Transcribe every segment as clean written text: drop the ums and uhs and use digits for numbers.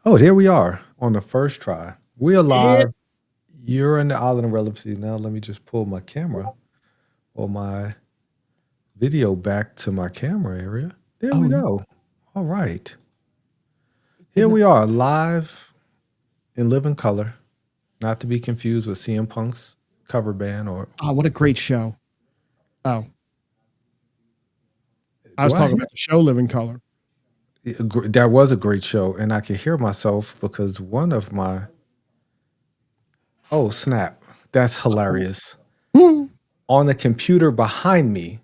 Oh, there we are on the first try. We are Yeah. live. You're in the Island of Relevancy. Now let me just pull my camera or my video back to my camera area. There we Oh, go. All right. Here no. we are live in living color, not to be confused with CM Punk's cover band or Oh, what a great show. Oh, I was do I talking hear about the show Living Color. that was a great show and I could hear myself because one of my oh snap. That's hilarious. Hmm. On the computer behind me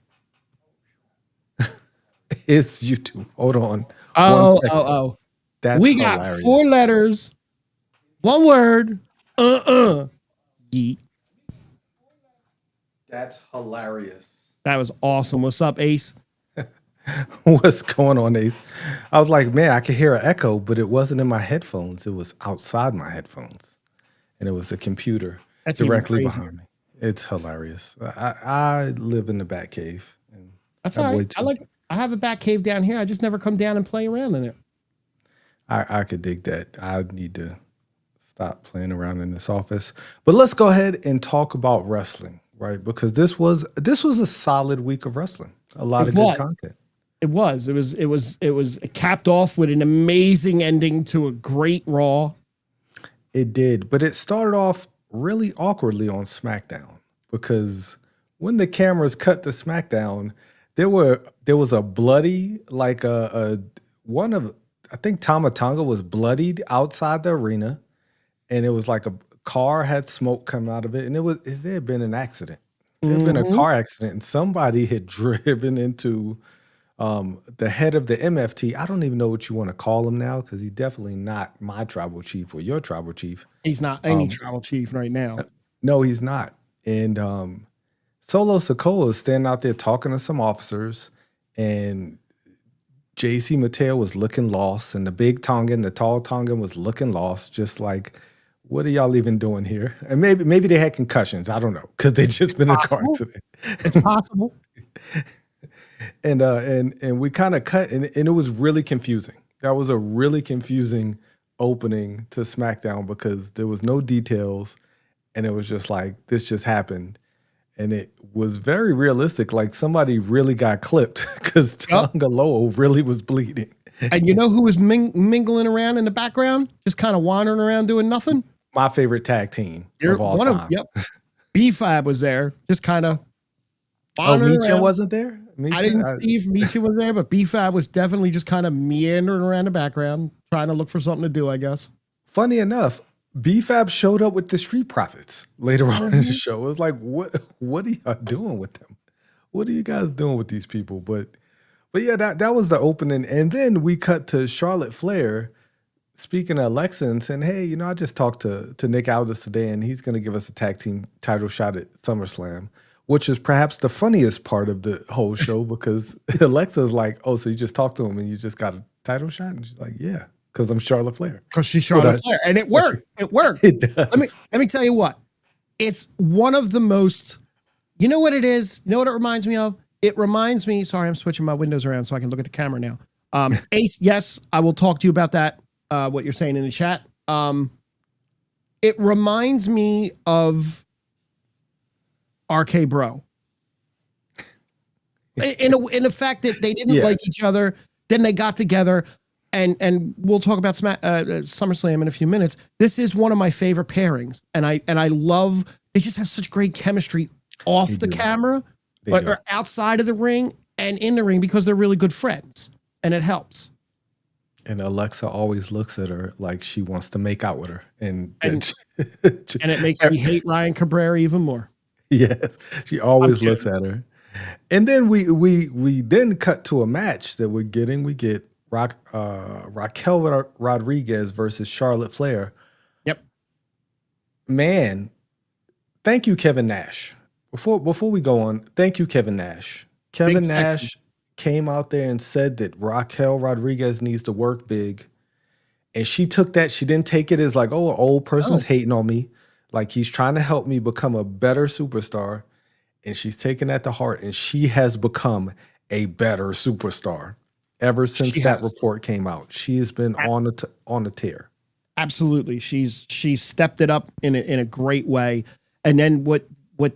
is YouTube. Hold on one Oh, second. oh, oh. That's We got 4 hilarious. letters, 1 word. Yeet. That's hilarious. That was awesome. What's up, Ace? What's going on, Ace? I was like, man, I could hear an echo, but it wasn't in my headphones. It was outside my headphones. And it was the computer That's even directly crazier. behind me. It's hilarious. I live in the Bat Cave. And That's that all boy right. too. I have a bat cave down here. I just never come down and play around in it. I could dig that. I need to stop playing around in this office. But let's go ahead and talk about wrestling, right? Because this was a solid week of wrestling. A lot It of good was. content. It was capped off with an amazing ending to a great Raw. It did, but it started off really awkwardly on SmackDown because when the cameras cut to SmackDown, there was a bloody like a one of I think Tama Tonga was bloodied outside the arena, and it was like a car had smoke coming out of it, and it had been an accident. There had been a Mhm. car accident, and somebody had driven into the head of the MFT. I don't even know what you want to call him now because he's definitely not my tribal chief or your tribal chief. He's not any Um, tribal chief right now. no, he's not. And Solo Sikoa is standing out there talking to some officers, and JC Mateo was looking lost, and the big Tongan, the tall Tongan, was looking lost, just like, what are y'all even doing here? And maybe they had concussions. I don't know because they just been in a car Possible. accident. It's possible. And we kind of cut and it was really confusing. That was a really confusing opening to SmackDown because there was no details and it was just like this just happened and it was very realistic. Like somebody really got clipped because Yup. Tonga Loa really was bleeding. And you know who was mingling around in the background, just kind of wandering around doing nothing? My favorite tag team You're of all one of time. yep. B-Fab was there, just kind of Oh, wandering Michin around. wasn't there? I didn't Michin? see if Misha was there, but B-Fab was definitely just kind of meandering around the background, trying to look for something to do, I guess. Funny enough, B-Fab showed up with the Street Profits later on in the show. It was like, what are y'all doing with them? What are you guys doing with these people? But yeah, that was the opening. And then we cut to Charlotte Flair speaking to Alexa and saying, hey, I just talked to Nick Aldis today and he's going to give us a tag team title shot at SummerSlam, which is perhaps the funniest part of the whole show because Alexa's like, oh, so you just talked to him and you just got a title shot? And she's like, yeah, because I'm Charlotte Flair. Because she's Charlotte Flair. And it worked. It worked. It does. Let me tell you what. It's one of the most, you know what it is? You know what it reminds me of? It reminds me, sorry, I'm switching my windows around so I can look at the camera now. Ace, yes, I will talk to you about that, what you're saying in the chat. It reminds me of RK Bro. In the fact that they didn't like each other, then they got together, and we'll talk about SummerSlam in a few minutes. This is one of my favorite pairings, and I love they just have such great chemistry off the camera, or outside of the ring and in the ring because they're really good friends, and it helps. And Alexa always looks at her like she wants to make out with her, and it makes me hate Ryan Cabrera even more. Yes, she always looks at her. And then we then cut to a match that we're getting. We get Raquel Rodriguez versus Charlotte Flair. Yep. Man, thank you, Kevin Nash. Before we go on, thank you, Kevin Nash. Kevin Nash came out there and said that Raquel Rodriguez needs to work big. And she took that. She didn't take it as like, oh, an old person's hating on me. Like he's trying to help me become a better superstar. And she's taken that to heart. And she has become a better superstar ever since that report came out. She has been on the tear. Absolutely. She's stepped it up in a great way. And then what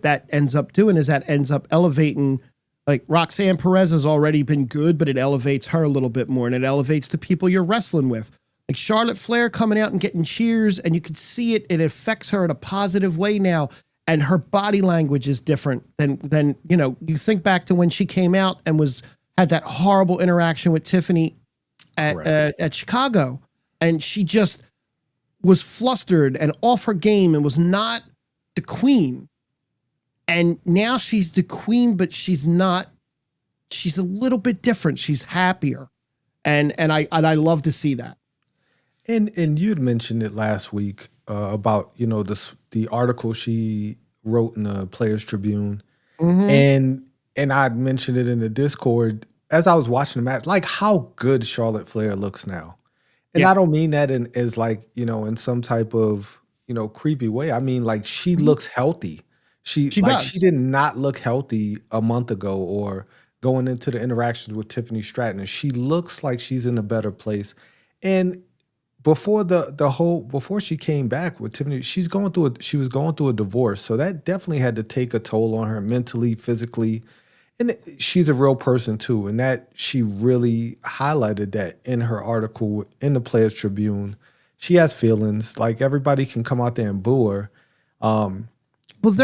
that ends up doing is that ends up elevating, like Roxanne Perez has already been good, but it elevates her a little bit more, and it elevates the people you're wrestling with. Like Charlotte Flair coming out and getting cheers, and you can see it. It affects her in a positive way now. And her body language is different than you think back to when she came out and had that horrible interaction with Tiffany at Chicago, and she just was flustered and off her game and was not the queen. And now she's the queen, but she's not. She's a little bit different. She's happier, and I love to see that. And you'd mentioned it last week about the article she wrote in the Players Tribune, and I'd mentioned it in the Discord as I was watching the match, like how good Charlotte Flair looks now. And I don't mean that as like, in some type of, creepy way. I mean, like she looks healthy. She did not look healthy a month ago or going into the interactions with Tiffany Stratton. She looks like she's in a better place. And before before she came back with Tiffany, she was going through a divorce. So that definitely had to take a toll on her mentally, physically. And she's a real person too. And that she really highlighted that in her article in the Players Tribune. She has feelings. Like everybody can come out there and boo her. Well,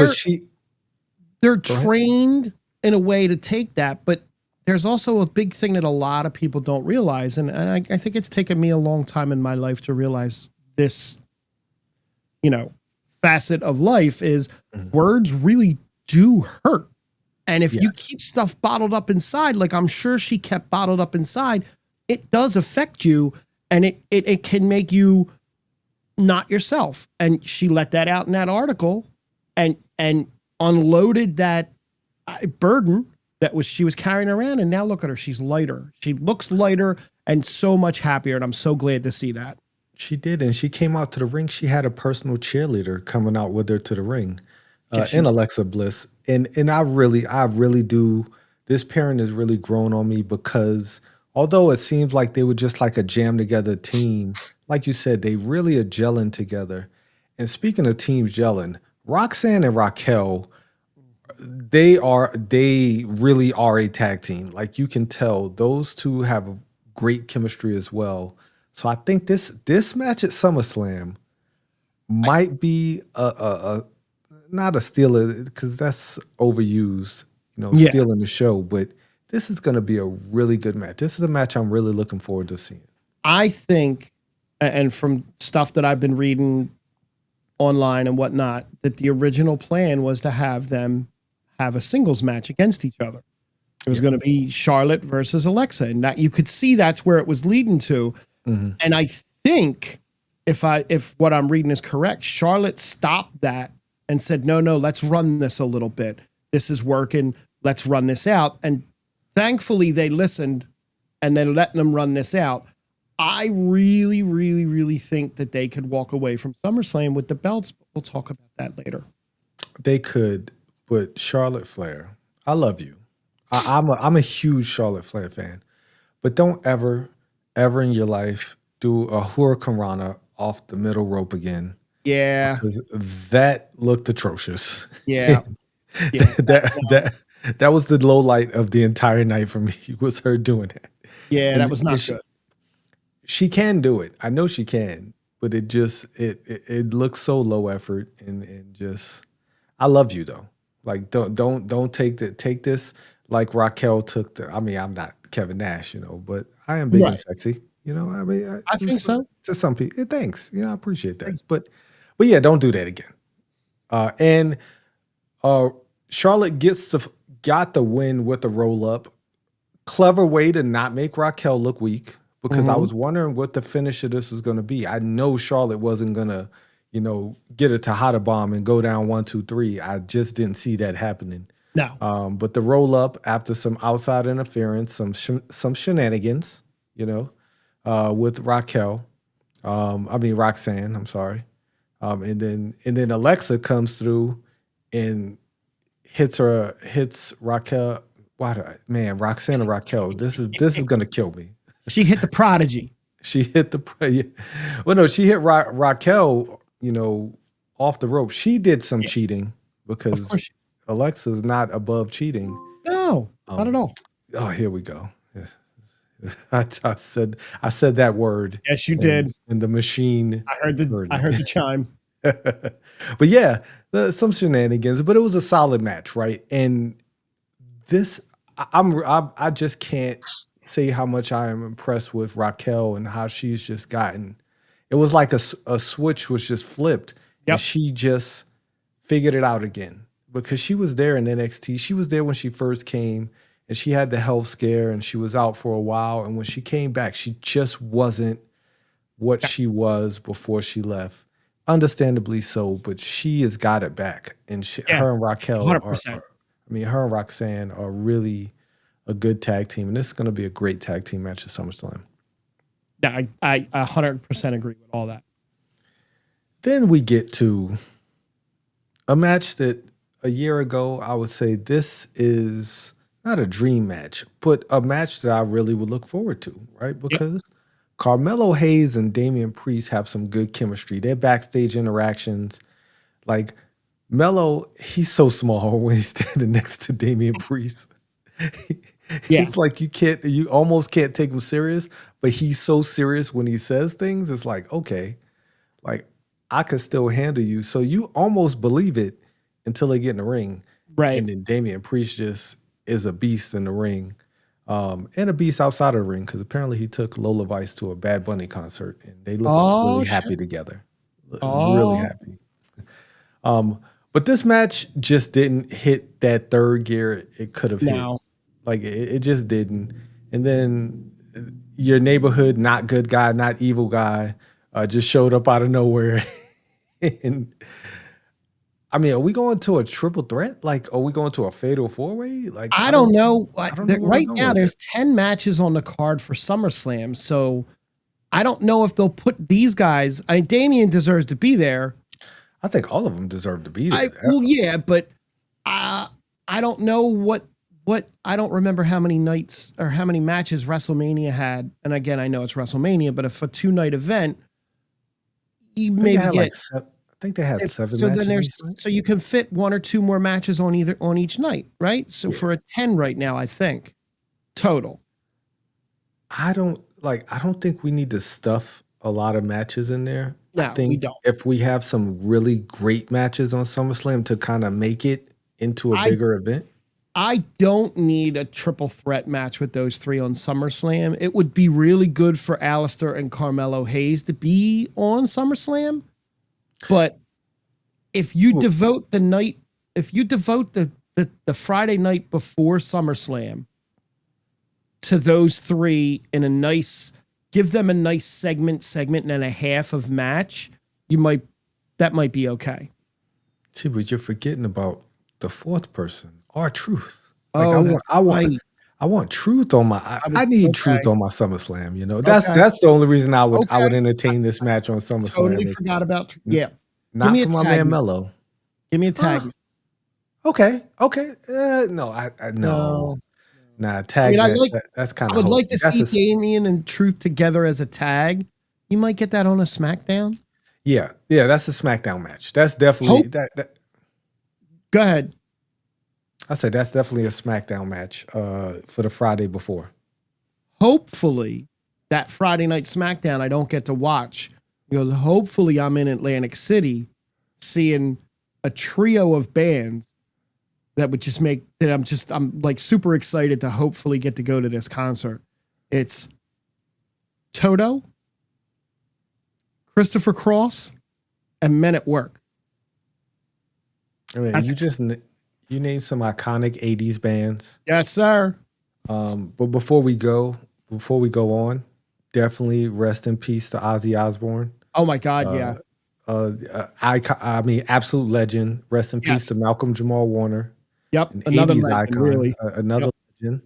they're trained in a way to take that, but there's also a big thing that a lot of people don't realize. And I think it's taken me a long time in my life to realize this, facet of life is words really do hurt. And if you keep stuff bottled up inside, like I'm sure she kept bottled up inside, it does affect you, and it can make you not yourself. And she let that out in that article and unloaded that burden she was carrying around. And now look at her. She's lighter. She looks lighter and so much happier. And I'm so glad to see that. She did. And she came out to the ring. She had a personal cheerleader coming out with her to the ring. In Alexa Bliss. And I really do. This pairing has really grown on me because although it seems like they were just like a jam together team, like you said, they really are gelling together. And speaking of teams gelling, Roxanne and Raquel, they really are a tag team. Like you can tell those two have great chemistry as well. So I think this match at SummerSlam might be a not a stealer because that's overused, stealing the show. But this is going to be a really good match. This is a match I'm really looking forward to seeing. I think, and from stuff that I've been reading online and whatnot, that the original plan was to have them have a singles match against each other. It was going to be Charlotte versus Alexa, and that you could see that's where it was leading to. And I think if what I'm reading is correct, Charlotte stopped that and said, no, let's run this a little bit. This is working. Let's run this out. And thankfully they listened and then letting them run this out. I really, really, really think that they could walk away from SummerSlam with the belts. But we'll talk about that later. They could, but Charlotte Flair, I love you. I'm a huge Charlotte Flair fan, but don't ever in your life do a Hurricane Rana off the middle rope again. Yeah. Because that looked atrocious. Yeah. That was the low light of the entire night for me, was her doing that. Yeah, that was not good. She can do it. I know she can, but it just it looks so low effort and just I love you though. Like don't take this like Raquel took I'm not Kevin Nash, but I am big and sexy. I think so. To some people. Thanks. I appreciate that. Thanks. But yeah, don't do that again. And Charlotte got the win with a roll up. Clever way to not make Raquel look weak, because I was wondering what the finish of this was going to be. I know Charlotte wasn't going to, get it to Hada Bomb and go down 1, 2, 3. I just didn't see that happening. No. But the roll up after some outside interference, some shenanigans, with Raquel. Roxanne, I'm sorry. And then Alexa comes through and hits Raquel. Roxanne and Raquel. This is gonna kill me. She hit the prodigy. She hit well, no, she hit Raquel, off the rope. She did some Yeah, cheating of because course. Alexa's not above cheating. No, not at Um, all. oh, here we go. Yeah. I said that word, Yes, you and did. the machine heard I heard the chime. it. But yeah, some shenanigans, but it was a solid match, right? And this, I just can't say how much I am impressed with Raquel and how she's just gotten. It was like a switch was just flipped, and Yep. she just figured it out again because she was there in NXT. She was there when she first came, and she had the health scare, and she was out for a while. And when she came back, she just wasn't what Yeah. she was before she left. Understandably so, but she has got it back, and Yeah. her and Raquel are 100%. I mean, her and Roxanne are really a good tag team, and this is going to be a great tag team match at SummerSlam. Yeah, I 100% agree with all that. Then we get to a match that a year ago I would say this is not a dream match, but a match that I really would look forward to, right? Yep. Because Carmelo Hayes and Damian Priest have some good chemistry. Their backstage interactions, like Melo, he's so small when he's standing next to Damian Priest. Yeah. It's like you almost can't take him serious, but he's so serious when he says things. It's like, okay, like I could still handle you. So you almost believe it until they get in the ring. Right. And then Damian Priest just is a beast in the ring. And a beast outside of the ring, because apparently he took Lola Vice to a Bad Bunny concert and they look really shit. happy together. Really Oh, happy. But this match just didn't hit that third gear it could have hit. no. Like it just didn't. And then your neighborhood not good guy, not evil guy, just showed up out of nowhere. And I mean, are we going to a triple threat? Like, are we going to a fatal four-way? Like, I don't know. I don't know where we're Right going now, with there's this. 10 matches on the card for SummerSlam. So I don't know if they'll put these guys. Damian deserves to be there. I think all of them deserve to be there. Well, yeah, but I don't know what I don't remember how many nights or how many matches WrestleMania had. And again, I know it's WrestleMania, but if a 2-night event, you I think maybe they had get. I think they had 7 So matches then each night. so you can fit 1 or 2 more matches on each night, right? So Yeah. for a 10 right now, I think total. I don't think we need to stuff a lot of matches in there. No, I we think don't. if we have some really great matches on SummerSlam to kind of make it into a I bigger event. I don't need a triple threat match with those 3 on SummerSlam. It would be really good for Alistair and Carmelo Hayes to be on SummerSlam. But if you devote the Friday night before SummerSlam to those 3 in give them a nice segment and a half of match, that might be okay. See, but you're forgetting about the 4th person, R-Truth. Oh, I want truth on my. I need truth on my SummerSlam. That's Okay. the only reason I would Okay. entertain this match on SummerSlam. Totally Is forgot about. Yeah. not me for a my tag man match. Mello. Give me a tag. Okay. No, no. Nah, tag match. That's kind I of would like hokey. to see Damian and Truth together as a tag. You might get that on a SmackDown. Yeah. That's a SmackDown match. That's definitely that. Go ahead. I said that's definitely a SmackDown match for the Friday before. Hopefully, that Friday night SmackDown I don't get to watch because hopefully I'm in Atlantic City seeing a trio of bands that would just make that I'm like super excited to hopefully get to go to this concert. It's Toto, Christopher Cross, and Men at Work. I mean, you named some iconic 80s bands. Yes, sir. But before we go on, definitely rest in peace to Ozzy Osbourne. Oh my God, yeah. I mean, absolute legend. Rest in peace to Malcolm Jamal Warner. Yep, An another 80s legend, icon, really. another legend.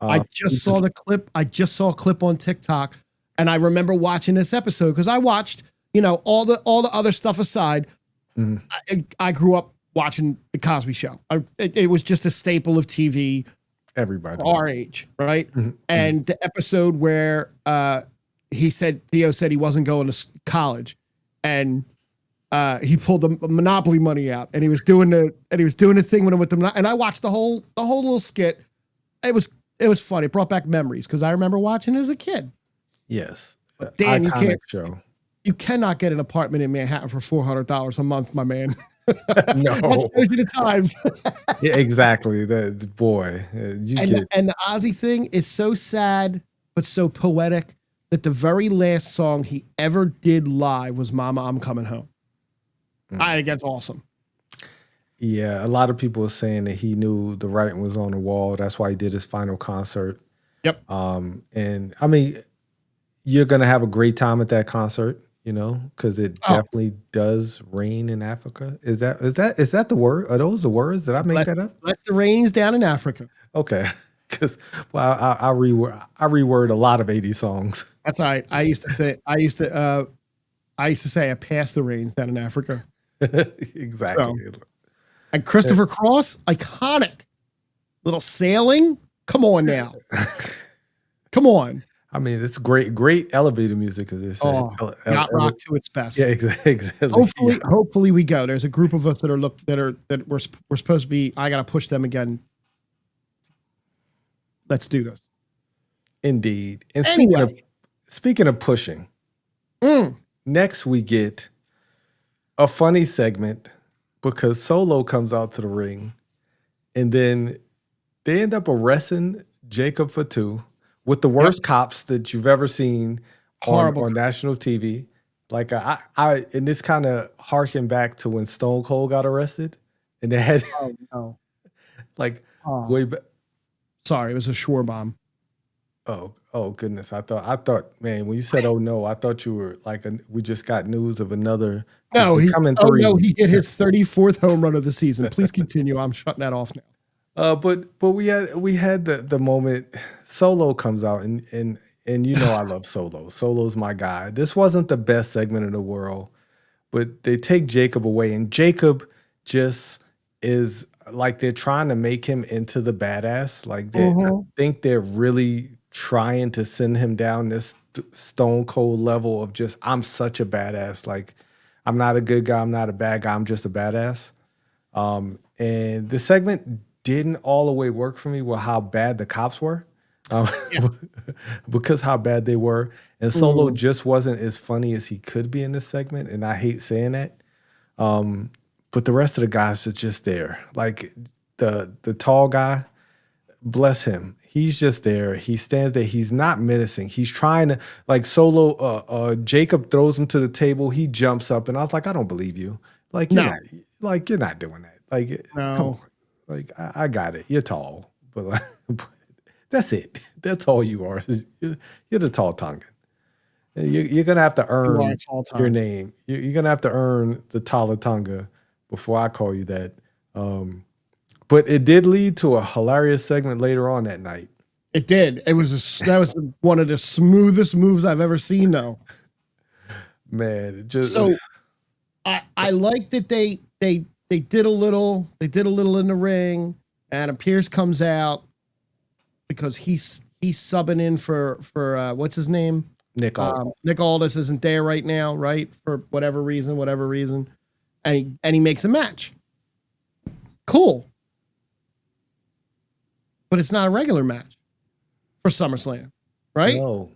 I just saw the clip. I just saw a clip on TikTok, and I remember watching this episode because I watched, all the other stuff aside. I grew up watching the Cosby Show. It was just a staple of TV. Everybody Our age, right? And the episode where Theo said he wasn't going to college, and he pulled the Monopoly money out, and he was doing the thing with them. And I watched the whole little skit. It was funny. It brought back memories because I remember watching it as a kid. Yes, Dan, iconic show. You cannot get an apartment in Manhattan for $400 a month, my man. No, That shows you the times. yeah, exactly. That boy, And the Ozzy thing is so sad, but so poetic that the very last song he ever did live was "Mama, I'm Coming Home." I think that's awesome. Yeah, a lot of people are saying that he knew the writing was on the wall. That's why he did his final concert. Yep. And I mean, you're gonna have a great time at that concert, because it definitely does rain in Africa. Is that the word? Are those the words? Did I make that up? That's the rains down in Africa. Okay, because I reword a lot of 80s songs. That's all right. I used to say I passed the rains down in Africa. Exactly. So, and Christopher Cross, iconic. Little sailing. Come on now. Come on. I mean, it's great elevator music, as they say. Yacht rock to its best. Yeah, exactly. Hopefully we go. There's a group of us that we're supposed to be. I gotta push them again. Let's do this. Indeed. And speaking of pushing, next we get a funny segment because Solo comes out to the ring, and then they end up arresting Jacob Fatu with the worst cops that you've ever seen on national TV. Like and this kind of harkened back to when Stone Cold got arrested, and they had way back. Sorry, it was a shore bomb. Oh goodness! I thought, man, when you said "oh no," I thought you were like, we just got news of another. No, he hit his 34th home run of the season. Please continue. I'm shutting that off now. But we had the moment Solo comes out, and I love Solo. Solo's my guy. This wasn't the best segment in the world, but they take Jacob away, and Jacob just is like they're trying to make him into the badass. Like I think they're really trying to send him down this Stone Cold level of just, I'm such a badass. Like, I'm not a good guy. I'm not a bad guy. I'm just a badass. And the segment didn't all the way work for me with how bad the cops were. Because how bad they were. And Solo just wasn't as funny as he could be in this segment. And I hate saying that. But the rest of the guys are just there. Like the tall guy, bless him. He's just there. He stands there. He's not menacing. He's trying to, like, Solo, Jacob throws him to the table. He jumps up, and I was like, I don't believe you. Like, you're not doing that. Like, no. Come on. Like, I got it. You're tall. But that's it. That's all you are. You're the tall Tongan. You're going to have to earn your name. You're going to have to earn the Tala Tonga before I call you that. But it did lead to a hilarious segment later on that night. It did. That was one of the smoothest moves I've ever seen, though. Man, it just I like that they did a little in the ring. Adam Pearce comes out because he's subbing in for what's his name? Nick Aldis. Nick Aldis isn't there right now, right? For whatever reason. And he makes a match. Cool. But it's not a regular match for SummerSlam, right? No,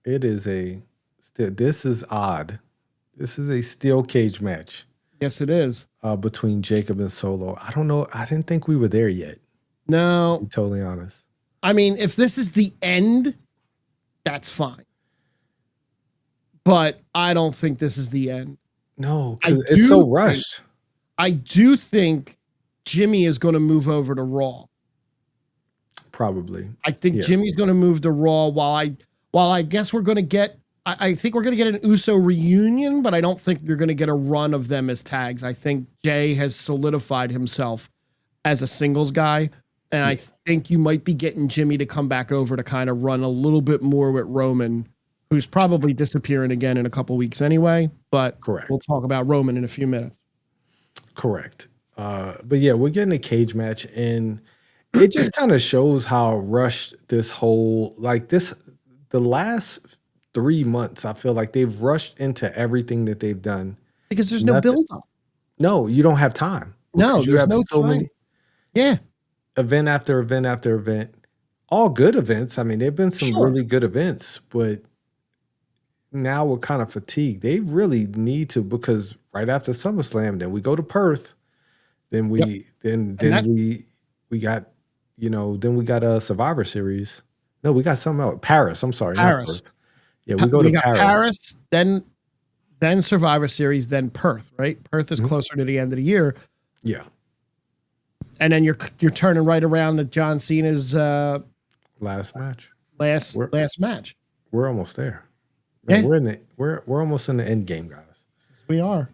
it is this is odd. This is a steel cage match. Yes, it is. Between Jacob and Solo. I don't know. I didn't think we were there yet. No. To be totally honest. I mean, if this is the end, that's fine. But I don't think this is the end. No, because it's so rushed. I do think Jimmy is going to move over to Raw. Probably. I think Jimmy's going to move to Raw while I guess we're going to get, I think we're going to get an Uso reunion, but I don't think you're going to get a run of them as tags. I think Jay has solidified himself as a singles guy. And I think you might be getting Jimmy to come back over to kind of run a little bit more with Roman, who's probably disappearing again in a couple weeks anyway. But correct. We'll talk about Roman in a few minutes. Correct. But yeah, we're getting a cage match, and it just kind of shows how rushed this whole, the last 3 months, I feel like they've rushed into everything that they've done. Because there's no Nothing. build up. No, you don't have time No, because you there's have no so time. many Yeah, event after event after event. All good events. I mean, there've been some sure. really good events, but now we're kind of fatigued. They really need to, because right after SummerSlam, then we go to Perth. Then Yep. we then And then that, we got, then we got a Survivor Series. No, we got something else. Paris. I'm sorry, not Paris. Perth. Yeah, we go to We got Paris. Paris, then Survivor Series, then Perth, right? Perth is Mhm. closer to the end of the year. Yeah, And then you're turning right around to John Cena's last match. last We're match. we're almost there. Man, Yeah. we're almost in the end game, guys. We are.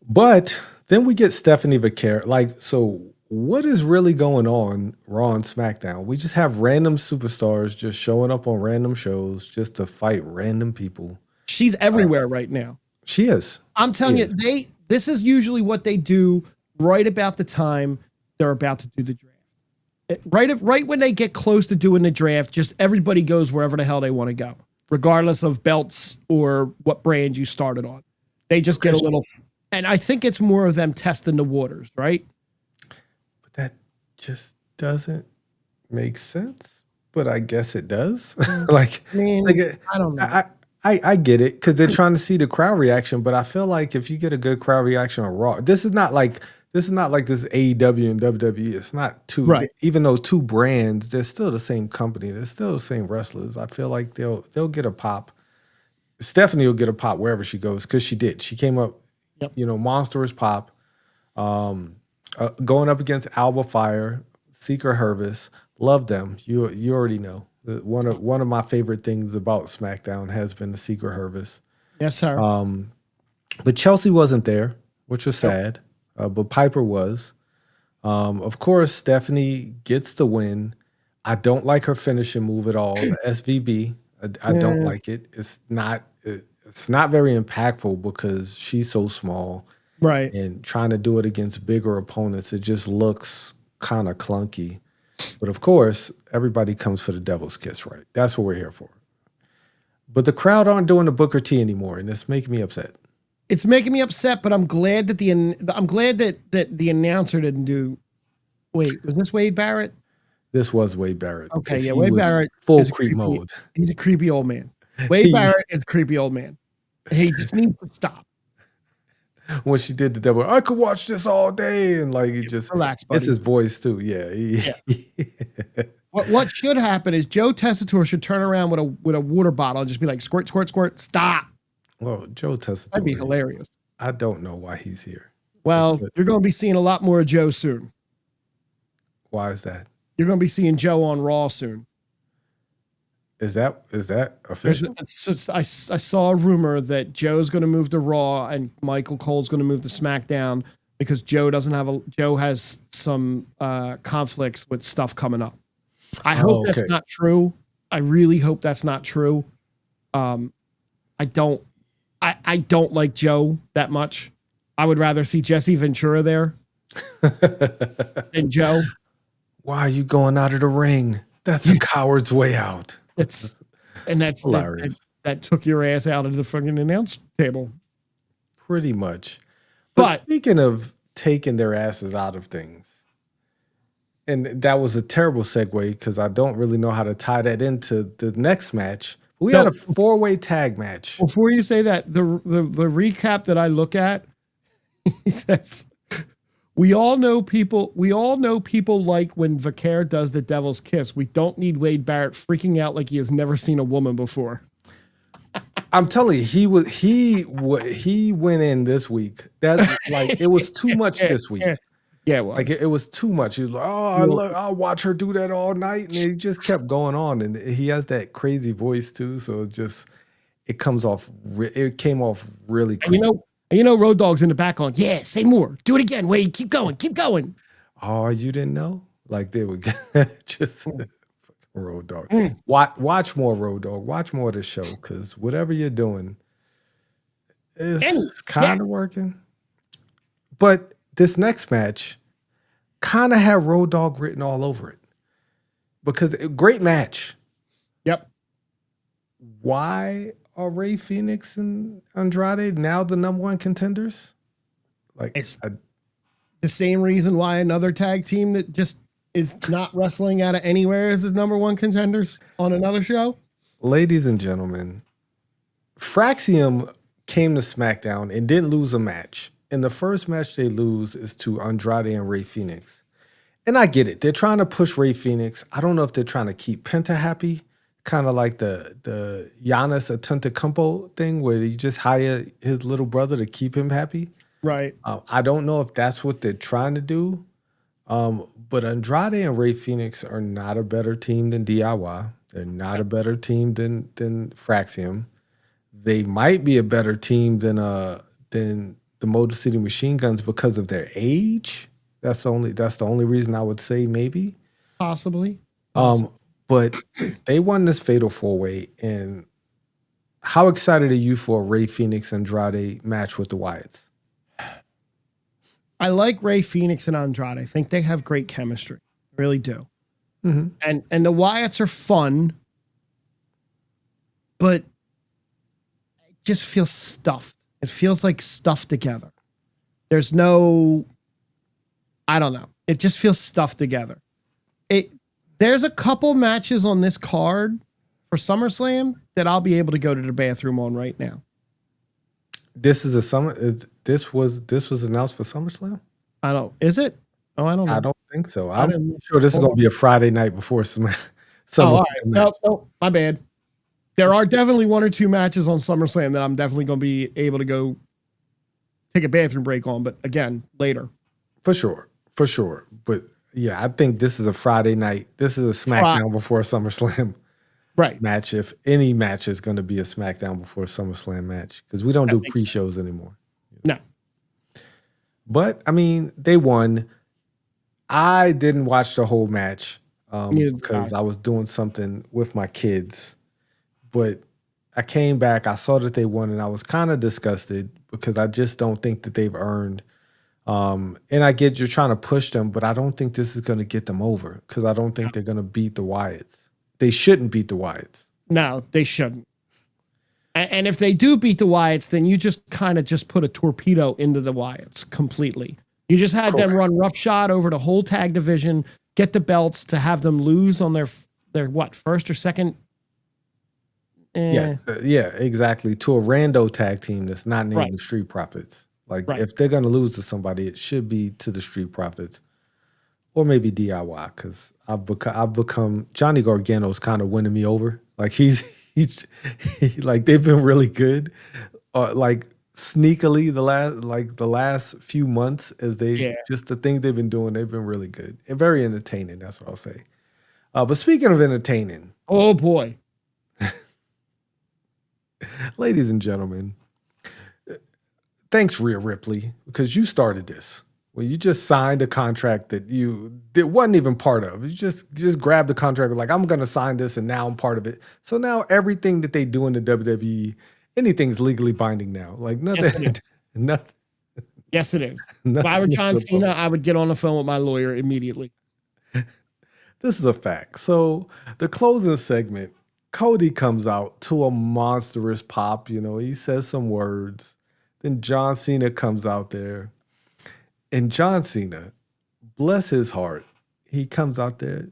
But then we get Stephanie Vaquer. Like, so what is really going on Raw and SmackDown? We just have random superstars just showing up on random shows just to fight random people. She's everywhere right now. She is. I'm telling She you, is. this is usually what they do right about the time they're about to do the draft. Right when they get close to doing the draft, just everybody goes wherever the hell they want to go, regardless of belts or what brand you started on. They just get a little, and I think it's more of them testing the waters, right? But that just doesn't make sense. But I guess it does. like, I mean, I don't know. I get it, because they're trying to see the crowd reaction. But I feel like if you get a good crowd reaction on Raw, this is not like this AEW and WWE. It's not two, Right. even though two brands, they're still the same company. They're still the same wrestlers. I feel like they'll get a pop. Stephanie will get a pop wherever she goes, because she did. She came up, Yep. monstrous pop. Going up against Alba Fire, Seeker Hervis. Love them. You already know. One of my favorite things about SmackDown has been the Seeker Hervis. Yes, sir. But Chelsea wasn't there, which was sad. But Piper was. Of course, Stephanie gets the win. I don't like her finishing move at all. The SVB. I don't like it. It's not very impactful because she's so small. Right. And trying to do it against bigger opponents, it just looks kind of clunky. But of course, everybody comes for the devil's kiss, right? That's what we're here for. But the crowd aren't doing the Booker T anymore, and it's making me upset. It's making me upset, but I'm glad that the announcer didn't do. Wait, was this Wade Barrett? This was Wade Barrett. Okay, yeah, He Wade was Barrett full is creep creepy. mode. He's a creepy old man. Wade Barrett is a creepy old man. He just needs to stop. When she did the devil, I could watch this all day, and like he just Relax, buddy. it's his voice too. Yeah. What should happen is Joe Tessitore should turn around with a water bottle and just be like, squirt, squirt, squirt, stop. Well, Joe Tessitore. That'd be hilarious. I don't know why he's here. Well, you're going to be seeing a lot more of Joe soon. Why is that? You're going to be seeing Joe on Raw soon. Is that official? I saw a rumor that Joe's going to move to Raw and Michael Cole's going to move to SmackDown because Joe has some conflicts with stuff coming up. I hope that's not true. I really hope that's not true. I don't like Joe that much. I would rather see Jesse Ventura there than Joe. Why are you going out of the ring? That's a coward's way out. That's hilarious. That took your ass out of the fucking announce table. Pretty much. But speaking of taking their asses out of things, and that was a terrible segue because I don't really know how to tie that into the next match. We had a 4-way tag match. Before you say that, the recap that I look at, he says, we all know people like when Vaquer does the devil's kiss. We don't need Wade Barrett freaking out like he has never seen a woman before. I'm telling you, he went in this week. That's like it was too much this week. Yeah, it was. Like it was too much. He was like, I'll watch her do that all night, and it just kept going on. And he has that crazy voice too, so it came off really quick. And Road Dogg's in the back on. Yeah, say more. Do it again, Wade. Keep going. Keep going. Oh, you didn't know? Like they would just Road Dogg. Watch more Road Dogg. Watch more of the show because whatever you're doing is kind of working. But this next match kind of had Road Dogg written all over it because great match. Yep. why are Ray Phoenix and Andrade now the number one contenders? Like, It's the same reason why another tag team that just is not wrestling out of anywhere is the number one contenders on another show. ladies and gentlemen, Fraxium came to SmackDown and didn't lose a match. And the first match they lose is to Andrade and Ray Phoenix. And I get it. They're trying to push Ray Phoenix. I don't know if they're trying to keep Penta happy, kind of like the Giannis Antetokounmpo thing where you just hire his little brother to keep him happy. Right. I don't know if that's what they're trying to do. But Andrade and Ray Phoenix are not a better team than DIY. They're not a better team than Fraxium. They might be a better team than the Motor City Machine Guns because of their age. That's the only reason I would say maybe. Possibly. But they won this Fatal 4-Way, and how excited are you for a Ray Phoenix Andrade match with the Wyatts? I like Ray Phoenix and Andrade. I think they have great chemistry. I really do. Mm-hmm. And the Wyatts are fun, but it just feels stuffed. It feels like stuffed together. There's no, I don't know. It just feels stuffed together. There's a couple matches on this card for SummerSlam that I'll be able to go to the bathroom on right now. This is this was announced for SummerSlam? Is it? Oh, I don't know. I don't think so. I'm sure this is going to be a Friday night before SummerSlam. All right. No, my bad. There are definitely one or two matches on SummerSlam that I'm definitely going to be able to go take a bathroom break on, but again, later. For sure. But yeah, I think this is a Friday night. This is a SmackDown before SummerSlam match. If any match is going to be a SmackDown before SummerSlam match, because we don't do pre-shows anymore. No. But I mean, they won. I didn't watch the whole match because I was doing something with my kids. But I came back, I saw that they won, and I was kind of disgusted because I just don't think that they've earned. And I get you're trying to push them, but I don't think this is going to get them over because I don't think they're going to beat the Wyatts. They shouldn't beat the Wyatts. No, they shouldn't. And if they do beat the Wyatts, then you just kind of just put a torpedo into the Wyatts completely. You just had them run roughshod over the whole tag division, get the belts to have them lose on their first or second. Yeah, exactly. To a rando tag team that's not named the Street Profits. Like if they're gonna lose to somebody, it should be to the Street Profits, or maybe DIY. Because I've become Johnny Gargano's kind of winning me over. Like he's like they've been really good. Like sneakily the last few months as just the things they've been doing, they've been really good and very entertaining. That's what I'll say. But speaking of entertaining, oh boy. Ladies and gentlemen, thanks, Rhea Ripley, because you started this. Well, you just signed a contract that wasn't even part of. You just grabbed the contract, like, I'm going to sign this, and now I'm part of it. So now everything that they do in the WWE, anything's legally binding now. Like nothing. Nothing. Yes, it is. If I were John Cena, I would get on the phone with my lawyer immediately. This is a fact. So the closing segment, Cody comes out to a monstrous pop. He says some words. Then John Cena comes out there. And John Cena, bless his heart, he comes out there.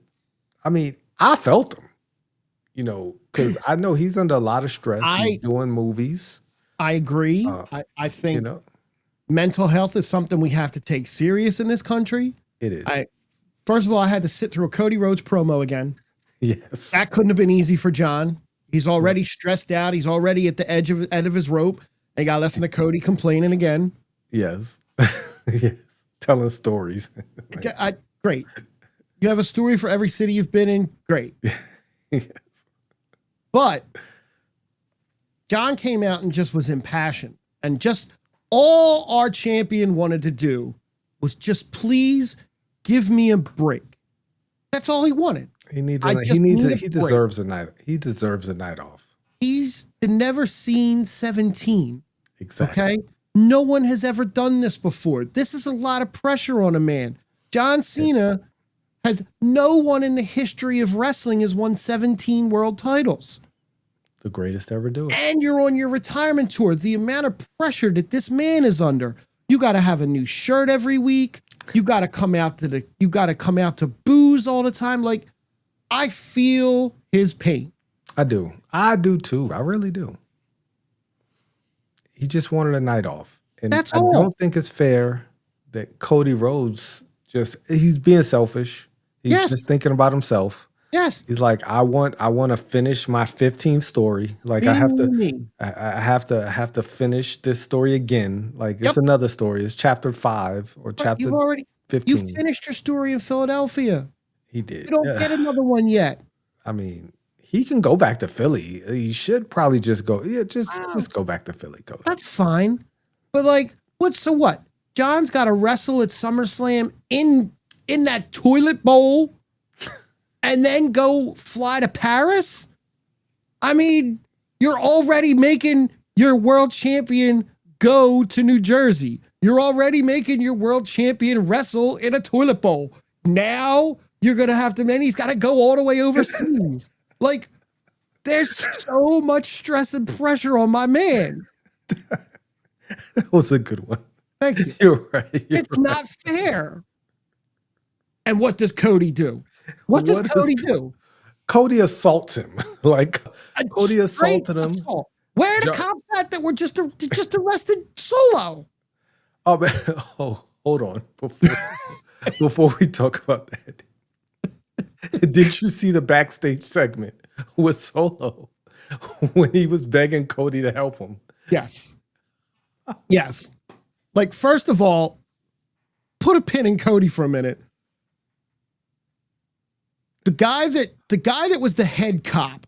I mean, I felt him, because I know he's under a lot of stress. He's doing movies. I agree. I think mental health is something we have to take serious in this country. It is. First of all, I had to sit through a Cody Rhodes promo again. Yes. That couldn't have been easy for John. He's already stressed out. He's already at the end of his rope. And got to listen to Cody complaining again. Yes. Yes. Telling stories. Great. You have a story for every city you've been in. Great. Yes. But John came out and just was impassioned. And just all our champion wanted to do was just please give me a break. That's all he wanted. He deserves a night. He deserves a night off. He's the never seen 17. Exactly. Okay. No one has ever done this before. This is a lot of pressure on a man. John Cena no one in the history of wrestling has won 17 world titles. The greatest to ever do it. And you're on your retirement tour. The amount of pressure that this man is under. You got to have a new shirt every week. You got to come out to booze all the time. Like, I feel his pain. I do. I do too. I really do. He just wanted a night off. And That's I all. don't think it's fair that Cody Rhodes he's being selfish. He's just thinking about himself. Yes. He's like, I want to finish my 15th story. Like I have to finish this story again. Like it's another story. It's chapter 5 or chapter 15. You finished your story in Philadelphia. He did. You don't get another one yet. I mean, he can go back to Philly. He should probably just go. Yeah, just go back to Philly, Cody. That's fine. But like, so what? John's got to wrestle at SummerSlam in that toilet bowl and then go fly to Paris? I mean, you're already making your world champion go to New Jersey. You're already making your world champion wrestle in a toilet bowl. Now you're going to have to, man, he's got to go all the way overseas. Like, there's so much stress and pressure on my man. That was a good one. Thank you. You're right. It's not fair. And what does Cody do? What does Cody do? Cody assaults him. Cody assaulted him. Assault. Where are the cops at that were just arrested Solo? Oh, hold on. Before we talk about that, did you see the backstage segment with Solo when he was begging Cody to help him? Yes. Yes. Like, first of all, put a pin in Cody for a minute. The guy that was the head cop,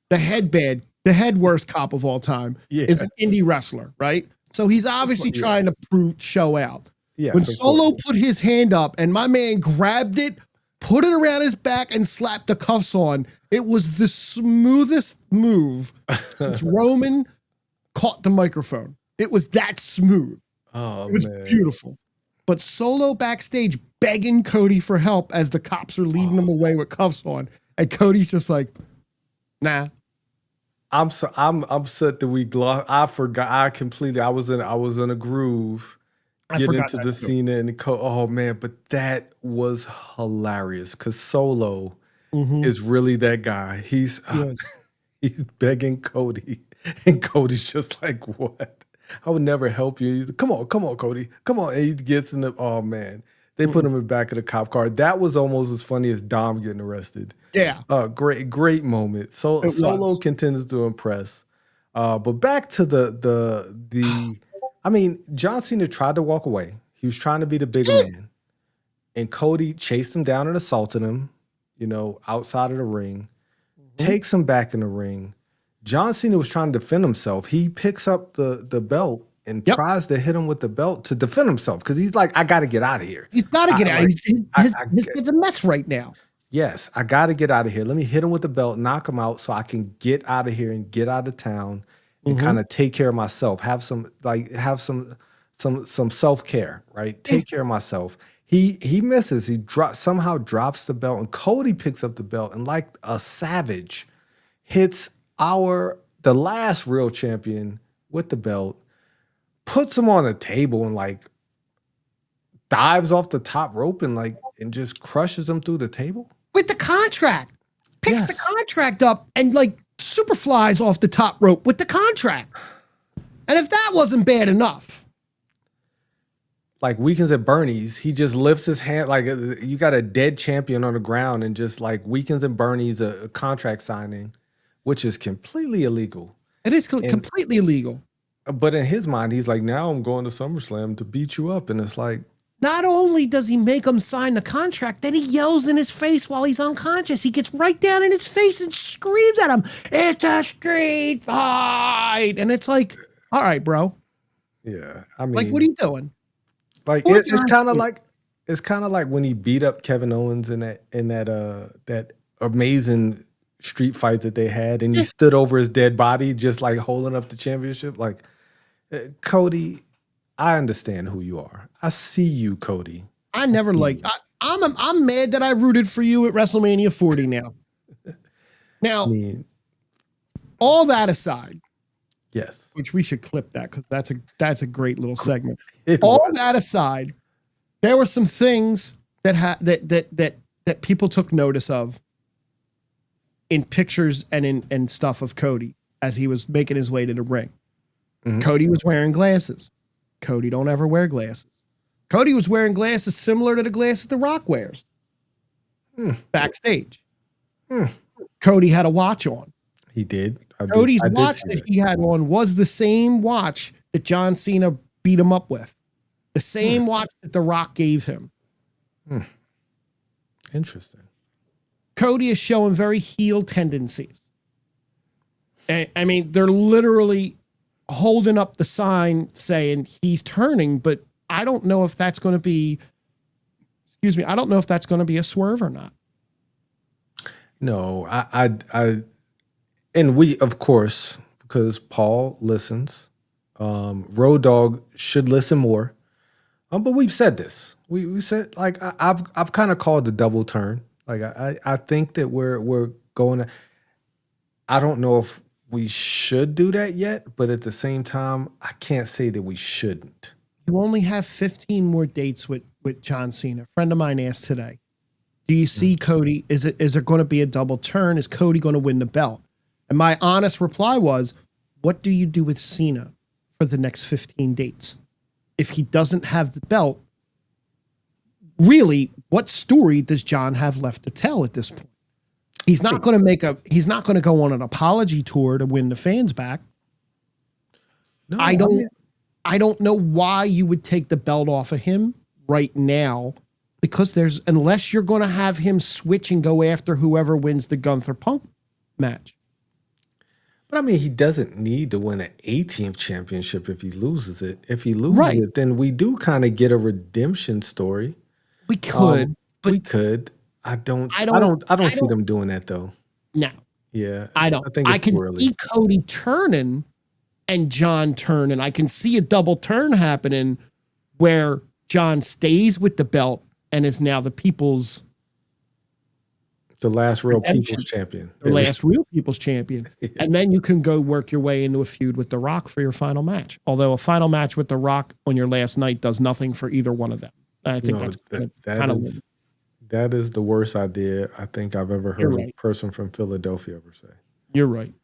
the head worst cop of all time, is an indie wrestler, right? So he's obviously trying to show out. Yes, when Solo put his hand up and my man grabbed it, put it around his back and slapped the cuffs on, it was the smoothest move since Roman caught the microphone. It was that smooth. Oh, it was beautiful. But Solo backstage begging Cody for help as the cops are leading him away with cuffs on, and Cody's just like, "Nah." I'm upset that we glossed. I forgot. I was in a groove. Get into the scene and oh man, but that was hilarious because Solo is really that guy. He's begging Cody, and Cody's just like, "What? I would never help you." He's like, come on, Cody, come on. And he gets in the, oh man, they put him in the back of the cop car. That was almost as funny as Dom getting arrested. Yeah. Great moment. So Solo continues to impress. But back to the I mean, John Cena tried to walk away. He was trying to be the bigger man. And Cody chased him down and assaulted him, outside of the ring, takes him back in the ring. John Cena was trying to defend himself. He picks up the belt and tries to hit him with the belt to defend himself because he's like, I got to get out of here. He's got to get out. It's a mess right now. Yes, I got to get out of here. Let me hit him with the belt, knock him out so I can get out of here and get out of town and kind of take care of myself. Have some self-care, right? Take care of myself. He misses. He somehow drops the belt, and Cody picks up the belt and like a savage hits the last real champion with the belt, puts him on a table and like dives off the top rope and just crushes him through the table with the contract. Picks the contract up and like super flies off the top rope with the contract. And if that wasn't bad enough, like Weekends at Bernie's, he just lifts his hand like you got a dead champion on the ground and just like Weekends at Bernie's a contract signing, which is completely illegal. It is completely illegal. But in his mind, he's like, now I'm going to SummerSlam to beat you up. And it's like, not only does he make him sign the contract, then he yells in his face while he's unconscious. He gets right down in his face and screams at him, "It's a street fight." And it's like, all right, bro. Yeah. I mean, like, what are you doing? Like, it's kind of like when he beat up Kevin Owens in that amazing street fight that they had, and he stood over his dead body, just like holding up the championship. Like, Cody, I understand who you are. I see you, Cody. I'm mad that I rooted for you at WrestleMania 40 now. Now, all that aside, Yes. which we should clip that because that's a great little segment. It All was. that aside, there were some things that people took notice of in pictures and in stuff of Cody as he was making his way to the ring. Mhm. Cody was wearing glasses. Cody don't ever wear glasses. Cody was wearing glasses similar to the glasses The Rock wears backstage. Cody had a watch on. He did. Cody's I did watch see that he had on was the same watch that John Cena beat him up with. The same watch that The Rock gave him. Interesting. Cody is showing very heel tendencies. And, I mean, they're literally holding up the sign saying he's turning, but I don't know if that's going to be, I don't know if that's going to be a swerve or not. No, and we, of course, because Paul listens, Road Dogg should listen more. But we've said this. We said, like, I've kind of called the double turn. Like, I think that we're going to. I don't know if we should do that yet, but at the same time, I can't say that we shouldn't. You only have 15 more dates with John Cena. A friend of mine asked today, do you see Cody? Is there going to be a double turn? Is Cody going to win the belt? And my honest reply was, what do you do with Cena for the next 15 dates? If he doesn't have the belt, really, what story does John have left to tell at this point? He's not going to go on an apology tour to win the fans back. No, I don't know why you would take the belt off of him right now, because unless you're going to have him switch and go after whoever wins the Gunther Punk match. But I mean, he doesn't need to win an 18th championship if he loses it. If he loses it, then we do kind of get a redemption story. We could, but we could. I don't see them doing that though. No. Yeah. I don't. I think it's I can too early. see Cody turning and John turning. I can see a double turn happening where John stays with the belt and is now the last real people's champion. The last real people's champion. And then you can go work your way into a feud with The Rock for your final match. Although a final match with The Rock on your last night does nothing for either one of them. I think that is the worst idea I think I've ever heard a person from Philadelphia ever say. You're right.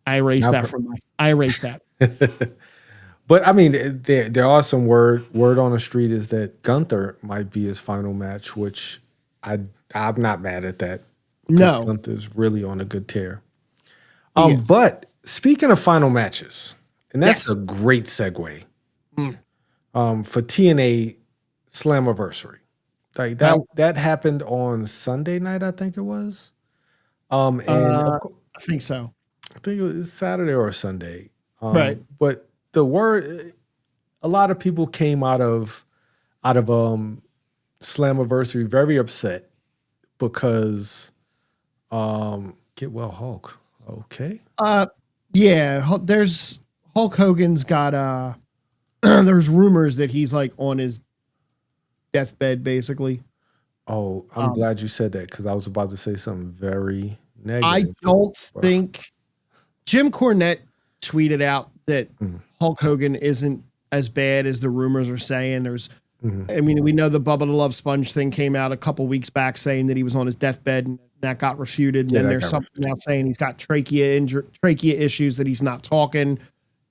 I erased that. But I mean, there are some word on the street is that Gunther might be his final match, which I'm not mad at that. No, Gunther's really on a good tear. But speaking of final matches, and that's a great segue for TNA Slammiversary. Like that happened on Sunday night, I think it was. And I think so. I think it was Saturday or Sunday. Right. But the word, a lot of people came out of Slammiversary very upset because get well Hulk. Okay. Yeah, there's Hulk Hogan's got there's rumors that he's like on his deathbed basically. Oh, I'm glad you said that because I was about to say something very negative. I don't think Jim Cornette tweeted out that Hulk Hogan isn't as bad as the rumors are saying. I mean, we know the Bubba the Love Sponge thing came out a couple weeks back saying that he was on his deathbed and that got refuted. And then there's something out saying he's got trachea issues that he's not talking.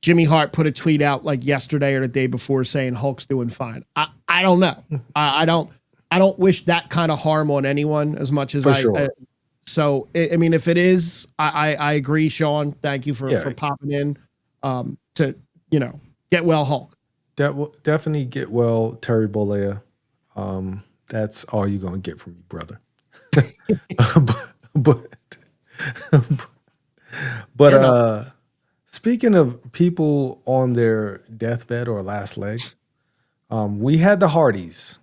Jimmy Hart put a tweet out like yesterday or the day before saying Hulk's doing fine. I don't know. I don't wish that kind of harm on anyone as much as so, I mean, if it is, I agree, Sean. Thank you for popping in to, get well, Hulk. That will definitely get well, Terry Bollea. That's all you're going to get from me, brother. but speaking of people on their deathbed or last leg, we had the Hardys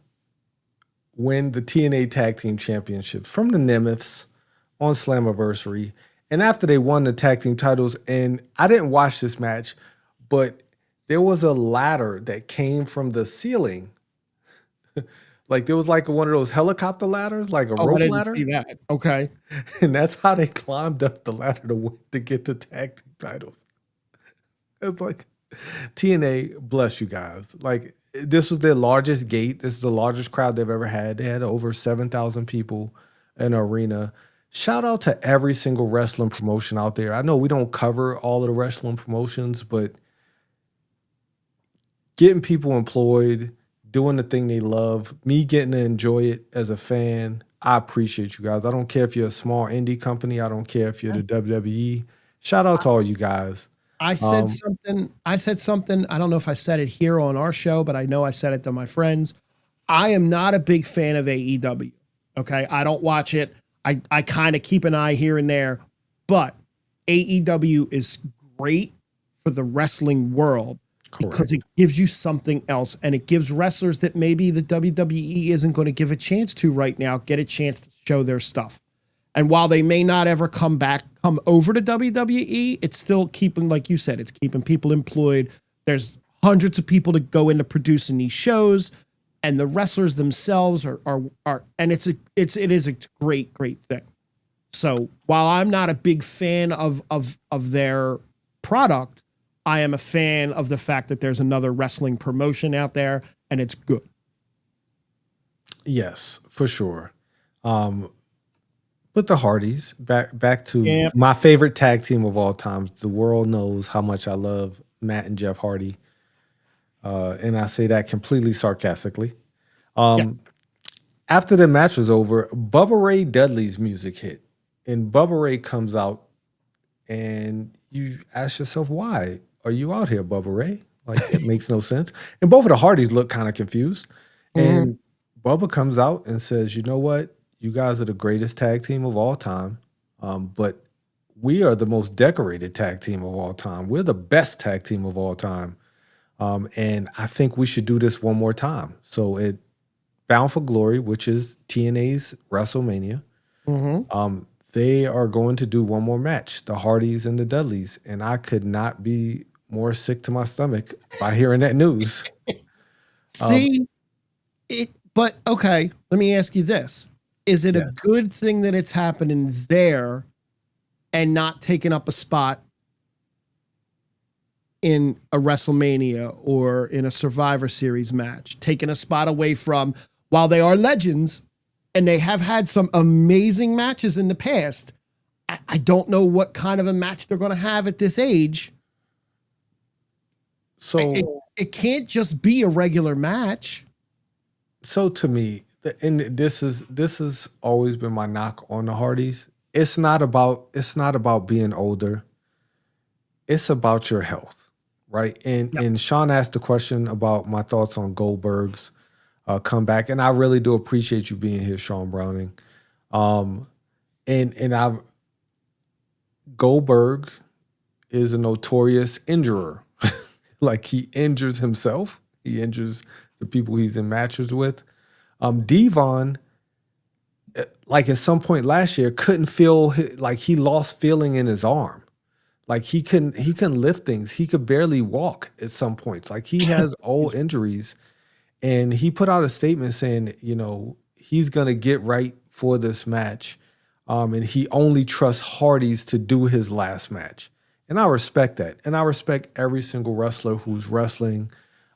win the TNA Tag Team Championships from the Nemeths on Slammiversary. And after they won the tag team titles, and I didn't watch this match, but there was a ladder that came from the ceiling Like there was like one of those helicopter ladders, like a Oh, I rope didn't ladder, see that. Okay. and that's how they climbed up the ladder to get the tag team titles. It's like TNA, bless you guys. Like this was their largest gate. This is the largest crowd they've ever had. They had over 7,000 people in an arena. Shout out to every single wrestling promotion out there. I know we don't cover all of the wrestling promotions, but getting people employed, doing the thing they love, me getting to enjoy it as a fan, I appreciate you guys. I don't care if you're a small indie company. I don't care if you're the WWE. Shout out to all you guys. I said something. I don't know if I said it here on our show, but I know I said it to my friends. I am not a big fan of AEW. Okay. I don't watch it. I kind of keep an eye here and there, but AEW is great for the wrestling world. Correct. Because it gives you something else, and it gives wrestlers that maybe the WWE isn't going to give a chance to right now, get a chance to show their stuff. And while they may not ever come over to WWE, it's still keeping, like you said, it's keeping people employed. There's hundreds of people to go into producing these shows, and the wrestlers themselves are and it is a great thing. So while I'm not a big fan of their product, I am a fan of the fact that there's another wrestling promotion out there, and it's good. Yes, for sure. But the Hardys, back to my favorite tag team of all time. The world knows how much I love Matt and Jeff Hardy. And I say that completely sarcastically. After the match was over, Bubba Ray Dudley's music hit. And Bubba Ray comes out, and you ask yourself, why are you out here, Bubba Ray? Like, it makes no sense. And both of the Hardys look kind of confused. And Bubba comes out and says, you know what? You guys are the greatest tag team of all time. But we are the most decorated tag team of all time. We're the best tag team of all time. And I think we should do this one more time. So it Bound for Glory, which is TNA's WrestleMania. They are going to do one more match, the Hardys and the Dudleys. And I could not be more sick to my stomach by hearing that news. But okay, let me ask you this. Is it a good thing that it's happening there and not taking up a spot in a WrestleMania or in a Survivor Series match? Taking a spot away from, while they are legends and they have had some amazing matches in the past, I don't know what kind of a match they're going to have at this age. So it can't just be a regular match. So to me, and this has always been my knock on the Hardys. It's not about being older. It's about your health, right? And Sean asked the question about my thoughts on Goldberg's comeback, and I really do appreciate you being here, Sean Browning. Goldberg is a notorious injurer. Like, he injures himself. He injures the people he's in matches with. Devon, like at some point last year, couldn't feel, like he lost feeling in his arm. Like he couldn't lift things. He could barely walk at some points. Like, he has old injuries, and he put out a statement saying, you know, he's going to get right for this match. And he only trusts Hardys to do his last match. And I respect that. And I respect every single wrestler who's wrestling.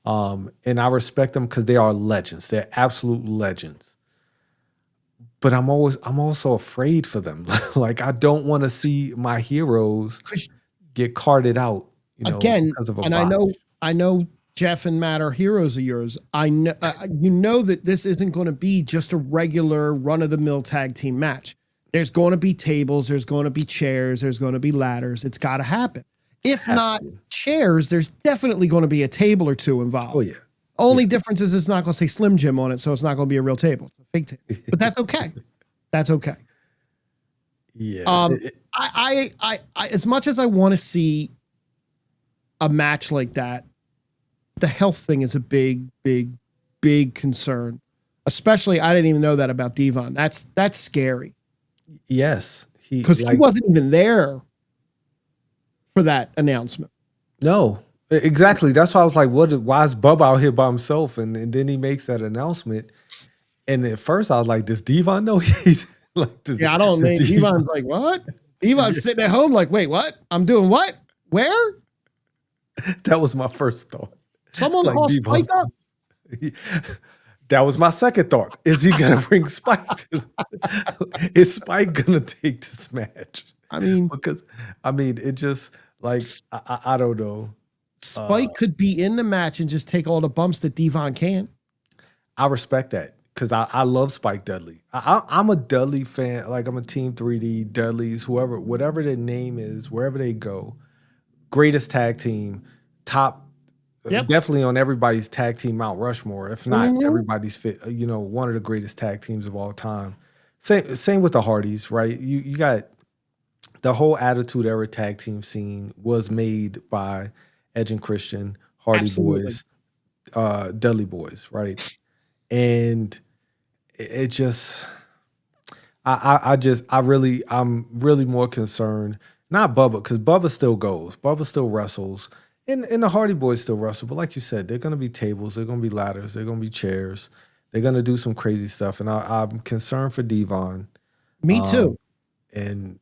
And I respect them because they are legends. They're absolute legends. But I'm also afraid for them. Like, I don't want to see my heroes get carted out, because of a botch. I know Jeff and Matt are heroes of yours. I know that this isn't going to be just a regular run-of-the-mill tag team match. There's going to be tables, there's going to be chairs, there's going to be ladders. It's got to happen. If not chairs, there's definitely going to be a table or two involved. Oh, yeah. Only difference is it's not going to say Slim Jim on it, so it's not going to be a real table. It's a fake table. But that's okay. That's okay. Yeah. I as much as I want to see a match like that, the health thing is a big concern. Especially, I didn't even know that about Devon. That's scary. Yes. Because he wasn't even there for that announcement. No, exactly. That's why I was like, why is Bubba out here by himself? And then he makes that announcement. And at first I was like, does Devon know he's like this? Yeah, I don't Does mean Devon's like, what? Devon's Yeah. sitting at home like, wait, what? I'm doing what? Where? That was my first thought. Someone Like call Spike Devon's. up? That was my second thought. Is he gonna bring Spike? Is Spike gonna take this match? I mean, Because it just like I don't know. Spike could be in the match and just take all the bumps that Devon can't. I respect that because I love Spike Dudley. I'm a Dudley fan. Like I'm a Team 3D Dudleys, whatever their name is, wherever they go. Greatest tag team, top. Yep. Definitely on everybody's tag team Mount Rushmore. If not, Mhm. everybody's fit. One of the greatest tag teams of all time. Same with the Hardys, right? You got the whole Attitude Era tag team scene was made by Edge and Christian, Hardy Absolutely. Boys, Dudley Boys, right? And it just, I'm really more concerned. Not Bubba, because Bubba still goes. Bubba still wrestles. And the Hardy Boys still wrestle. But like you said, they're going to be tables. They're going to be ladders. They're going to be chairs. They're going to do some crazy stuff. And I'm concerned for Devon. Me too. And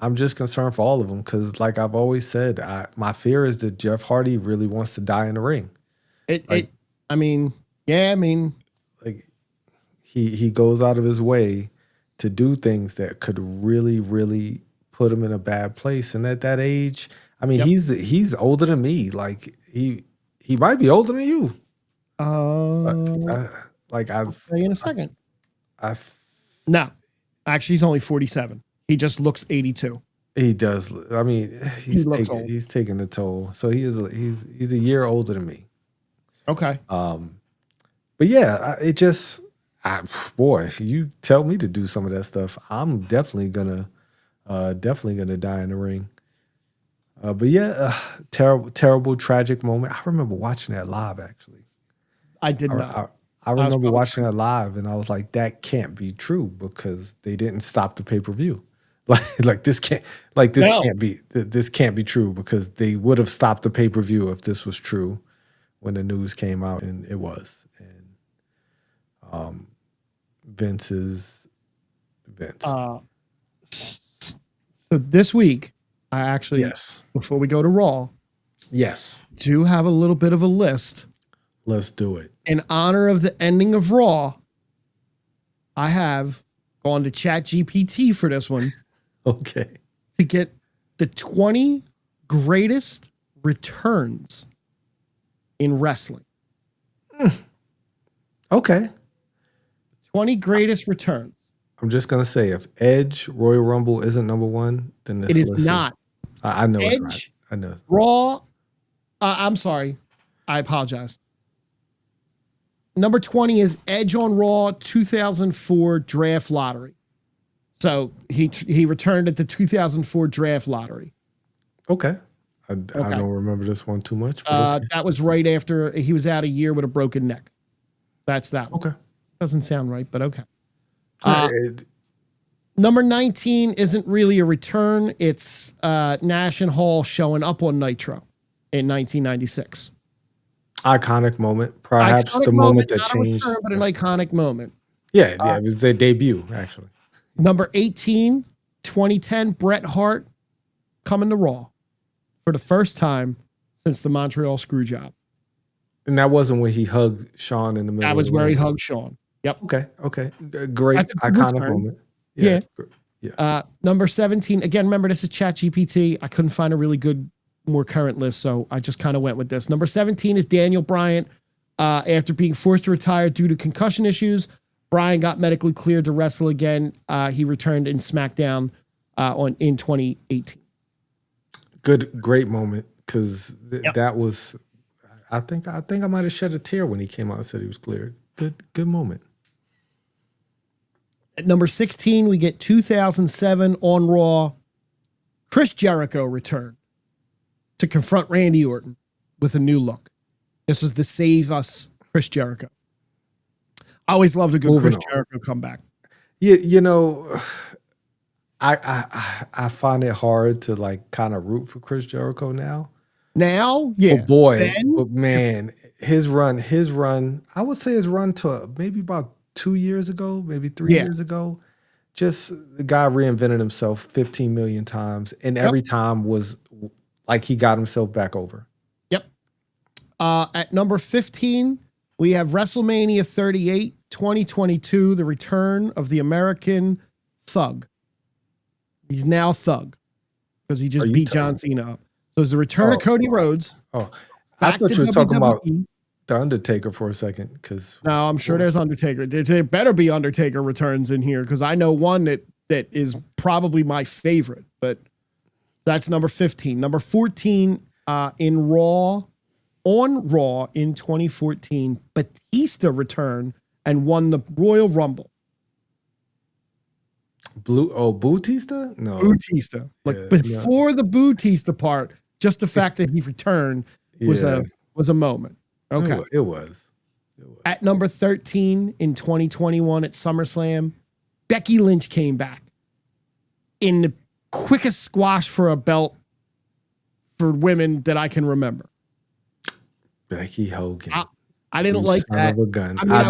I'm just concerned for all of them because, like I've always said, my fear is that Jeff Hardy really wants to die in the ring. Like he goes out of his way to do things that could really, really put him in a bad place. And at that age, Yep. he's older than me. Like he might be older than you. I'll tell you in a second. No, actually, he's only 47. He just looks 82. He does. I mean, he's looks old. taking the toll. So he's a year older than me. Okay. But yeah, boy, if you tell me to do some of that stuff, I'm definitely gonna die in the ring. But yeah, terrible, tragic moment. I remember watching that live. Actually, I did not. I remember watching that live, and I was like, that can't be true because they didn't stop the pay-per-view. This can't be true because they would have stopped the pay-per-view if this was true when the news came out, and it was. And Vince. So this week, I actually, before we go to Raw, do have a little bit of a list. Let's do it. In honor of the ending of Raw, I have gone to ChatGPT for this one. Okay. To get the 20 greatest returns in wrestling. Okay. 20 greatest returns. I'm just going to say, if Edge Royal Rumble isn't number one, then this list is not. I know Edge, it's not. I know. Raw. I'm sorry. I apologize. Number 20 is Edge on Raw 2004 draft lottery. So he returned at the 2004 draft lottery. Okay. I don't remember this one too much. That was right after he was out a year with a broken neck. That's that one. Okay. Doesn't sound right, but okay. Number 19 isn't really a return. It's Nash and Hall showing up on Nitro in 1996. Iconic moment. Perhaps the moment that changed. Return, but an iconic moment. Yeah, it was their debut, actually. Number 18, 2010, Bret Hart coming to Raw for the first time since the Montreal Screwjob. And that wasn't when he hugged Shawn in the middle. That was where he hugged Shawn. Yep. Okay. Great, iconic moment. Yeah. Number 17, again, remember, this is ChatGPT. I couldn't find a really good, more current list, so I just kind of went with this. Number 17 is Daniel Bryan. After being forced to retire due to concussion issues, Bryan got medically cleared to wrestle again. He returned in SmackDown in 2018. Great moment, because that was, I think I might have shed a tear when he came out and said he was cleared. Good moment. At number 16, we get 2007 on Raw. Chris Jericho returned to confront Randy Orton with a new look. This was the Save Us Chris Jericho. I always loved a good Chris Jericho comeback. Yeah, I find it hard to like kind of root for Chris Jericho now. Now, yeah. Oh boy, but man, his run, I would say his run to maybe about 2 years ago, maybe 3 Yeah. years ago. Just the guy reinvented himself 15 million times, and Yep. every time was like he got himself back over. Yep. At number 15, we have WrestleMania 38, 2022, the return of the American Thug. He's now Thug because he just beat John Cena up. So it's the return of Cody Rhodes. Oh, I thought you were talking about the Undertaker for a second. No, I'm sure there's Undertaker. There better be Undertaker returns in here because I know one that is probably my favorite. But that's number 15. Number 14 in Raw. On Raw in 2014, Batista returned and won the Royal Rumble. Bautista? No. Bautista. Before the Bautista part, just the fact that he returned was a moment. Okay. It was. At number 13 in 2021 at SummerSlam, Becky Lynch came back in the quickest squash for a belt for women that I can remember. Becky Hogan. I didn't like that. Son of a gun. I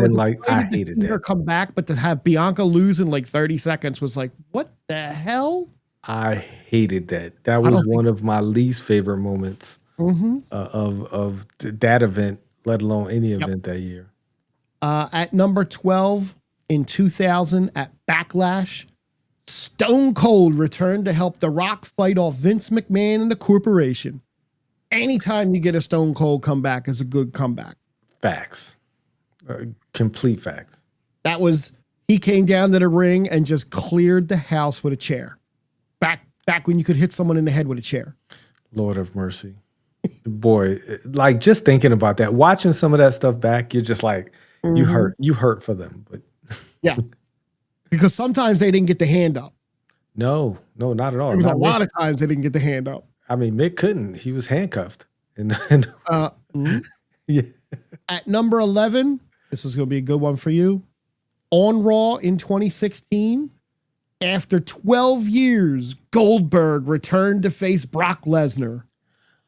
hated her that. come back, but to have Bianca lose in like 30 seconds was like, what the hell? I hated that. That was one of my least favorite moments of that event, let alone any event that year. At number 12 in 2000 at Backlash, Stone Cold returned to help The Rock fight off Vince McMahon and the corporation. Anytime you get a Stone Cold comeback is a good comeback. Facts. Complete facts. He came down to the ring and just cleared the house with a chair. Back when you could hit someone in the head with a chair. Lord of mercy. Boy, like just thinking about that, watching some of that stuff back, you're just like, you hurt for them. But yeah. Because sometimes they didn't get the hand up. No, not at all. There was a lot of times they didn't get the hand up. I mean, Mick couldn't. He was handcuffed. Yeah. At number 11, this is going to be a good one for you. On Raw in 2016, after 12 years, Goldberg returned to face Brock Lesnar.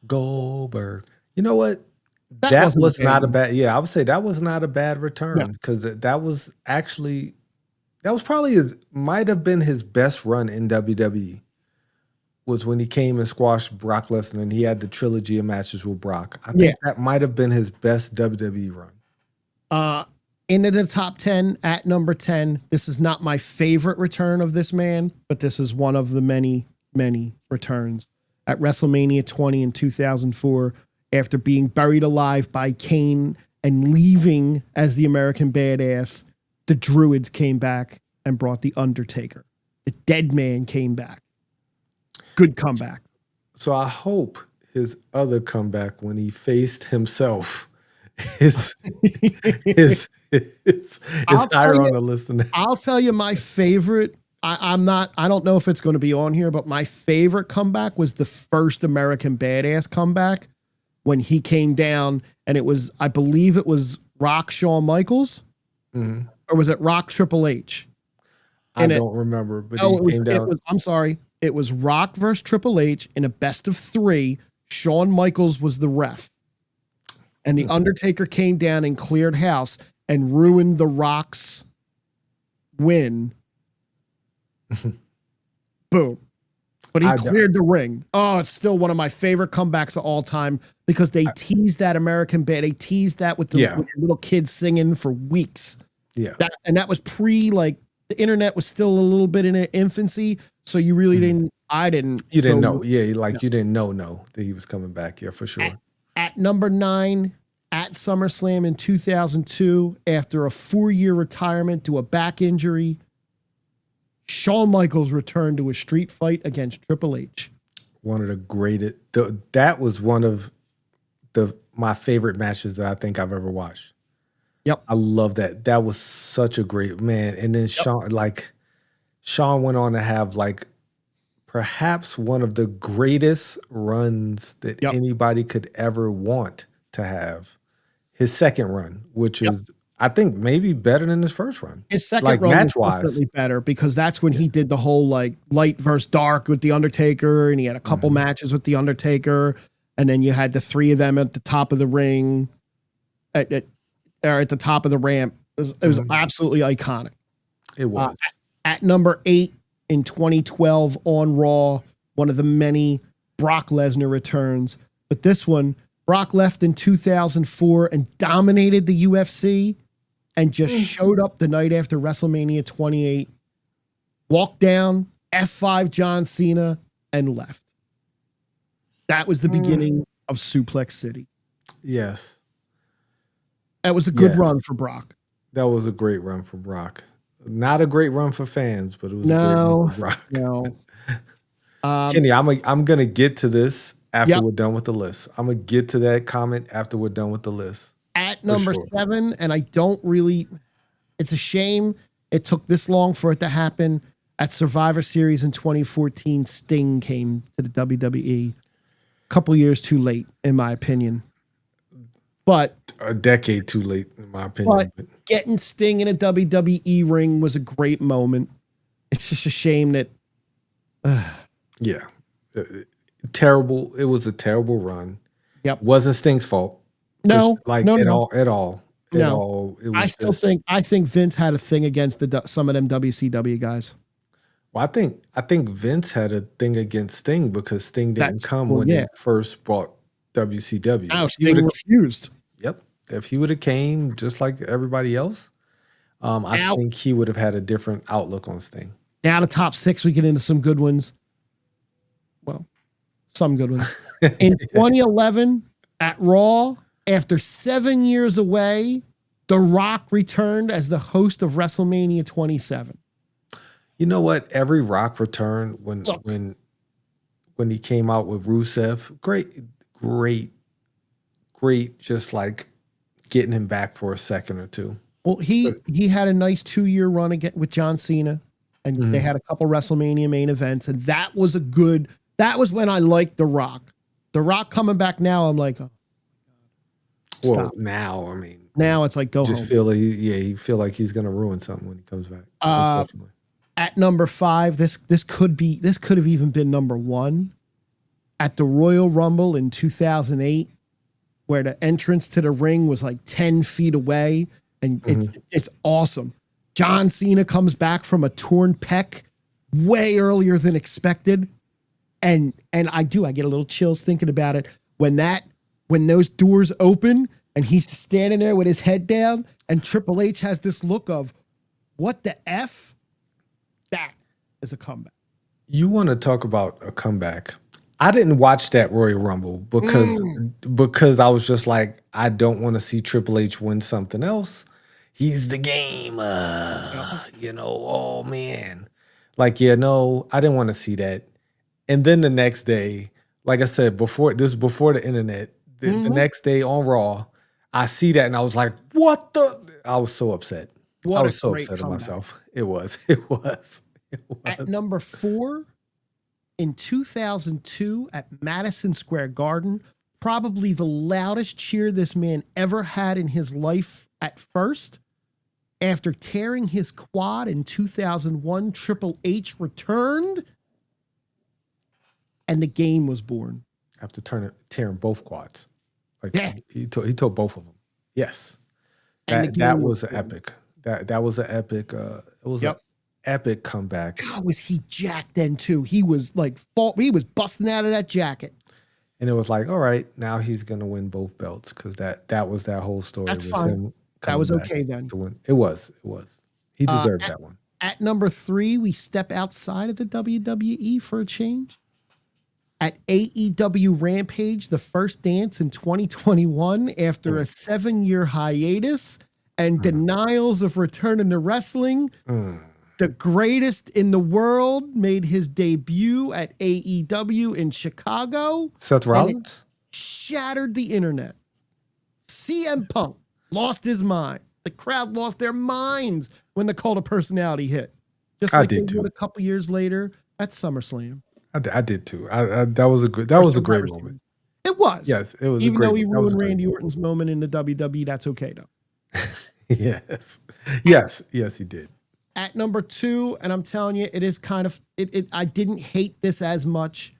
Goldberg. You know what? That was not a bad. Yeah, I would say that was not a bad return because that was probably might have been his best run in WWE. Was when he came and squashed Brock Lesnar and he had the trilogy of matches with Brock. I think that might have been his best WWE run. Into the top 10 at number 10. This is not my favorite return of this man, but this is one of the many, many returns. At WrestleMania 20 in 2004, after being buried alive by Kane and leaving as the American Badass, the Druids came back and brought the Undertaker. The dead man came back. Good comeback. So I hope his other comeback when he faced himself is higher on the list than that. I'll tell you my favorite. I don't know if it's going to be on here, but my favorite comeback was the first American Badass comeback when he came down and I believe it was Rock Shawn Michaels or was it Rock Triple H? I don't remember, but he came down. I'm sorry. It was Rock versus Triple H in a best of 3. Shawn Michaels was the ref. And the Undertaker came down and cleared house and ruined the Rock's win. Boom. But he cleared the ring. Oh, it's still one of my favorite comebacks of all time because they teased that American Bad. They teased that with the little kids singing for weeks. Yeah. That was the internet was still a little bit in its infancy. So you really didn't. You didn't know. Yeah. You didn't know that he was coming back. Yeah, for sure. At number 9, at SummerSlam in 2002, after a 4-year retirement due to a back injury, Shawn Michaels returned to a street fight against Triple H. One of the greatest. That was one of my favorite matches that I think I've ever watched. Yep. I love that. That was such a great man. And then Shawn went on to have perhaps one of the greatest runs that anybody could ever want to have. His second run, which is, I think, maybe better than his first run. His second run was definitely better because that's when he did the whole light versus dark with the Undertaker, and he had a couple matches with the Undertaker, and then you had the 3 of them at the top of the ring, or at the top of the ramp It was absolutely iconic. It was. At number 8 in 2012 on Raw, one of the many Brock Lesnar returns. But this one, Brock left in 2004 and dominated the UFC and just showed up the night after WrestleMania 28, walked down, F5 John Cena, and left. That was the beginning of Suplex City. Yes. That was a good run for Brock. That was a great run for Brock. Not a great run for fans, but it was a great run for Brock. No. Kenny, I'm going to get to this after we're done with the list. I'm going to get to that comment after we're done with the list. At number 7, and I don't really, it's a shame it took this long for it to happen. At Survivor Series in 2014, Sting came to the WWE. A couple years too late, in my opinion. But a decade too late, in my opinion. But getting Sting in a WWE ring was a great moment. It's just a shame that. Terrible. It was a terrible run. Yep. Wasn't Sting's fault. No, at all. It was I think Vince had a thing against some of them WCW guys. Well, I think Vince had a thing against Sting because Sting didn't come when he first bought WCW. Oh, Sting refused. Yep. If he would have came just like everybody else, I think he would have had a different outlook on Sting. Now the top 6, we get into some good ones. Well, some good ones. In 2011, at Raw, after 7 years away, The Rock returned as the host of WrestleMania 27. You know what? Every Rock return when he came out with Rusev, great, just like getting him back for a second or two. Well, he had a nice 2-year run again with John Cena, and they had a couple WrestleMania main events, and that was when I liked The Rock. The Rock coming back now, I'm like, well, now, I mean, now it's like go just home. You feel like he's gonna ruin something when he comes back. At number 5, this could have even been number 1. At the Royal Rumble in 2008, where the entrance to the ring was like 10 feet away, and it's awesome. John Cena comes back from a torn pec way earlier than expected, and I get a little chills thinking about it when those doors open and he's standing there with his head down, and Triple H has this look of, what the F? That is a comeback. You want to talk about a comeback? I didn't watch that Royal Rumble because I was just like, I don't want to see Triple H win something else. He's the game, oh man. Like, I didn't want to see that. And then the next day, like I said, before the internet, the next day on Raw, I see that and I was like, what the? I was so upset. I was so upset at myself. It was. At number 4, in 2002 at Madison Square Garden, probably the loudest cheer this man ever had in his life at first. After tearing his quad in 2001, Triple H returned, and the game was born. After tearing both quads. He tore both of them. Yes. That was an epic. That was an epic. It was an epic comeback. God, was he jacked then too? He was he was busting out of that jacket. And it was like, all right, now he's gonna win both belts because that was that whole story. That's fine. That was okay then. To win. It was. He deserved that one. At number 3, we step outside of the WWE for a change. At AEW Rampage, the first dance in 2021, after a 7-year hiatus and denials of returning to wrestling, the greatest in the world made his debut at AEW in Chicago. Seth Rollins? Shattered the internet. CM Punk lost his mind. The crowd lost their minds when the Cult of Personality hit. Just like they did a couple years later at SummerSlam. I did too. That was a great moment. It was. Yes, it was. Even though he ruined Randy Orton's moment in the WWE, that's okay though. Yes, he did. At number 2, and I'm telling you, it is kind of I didn't hate this as much.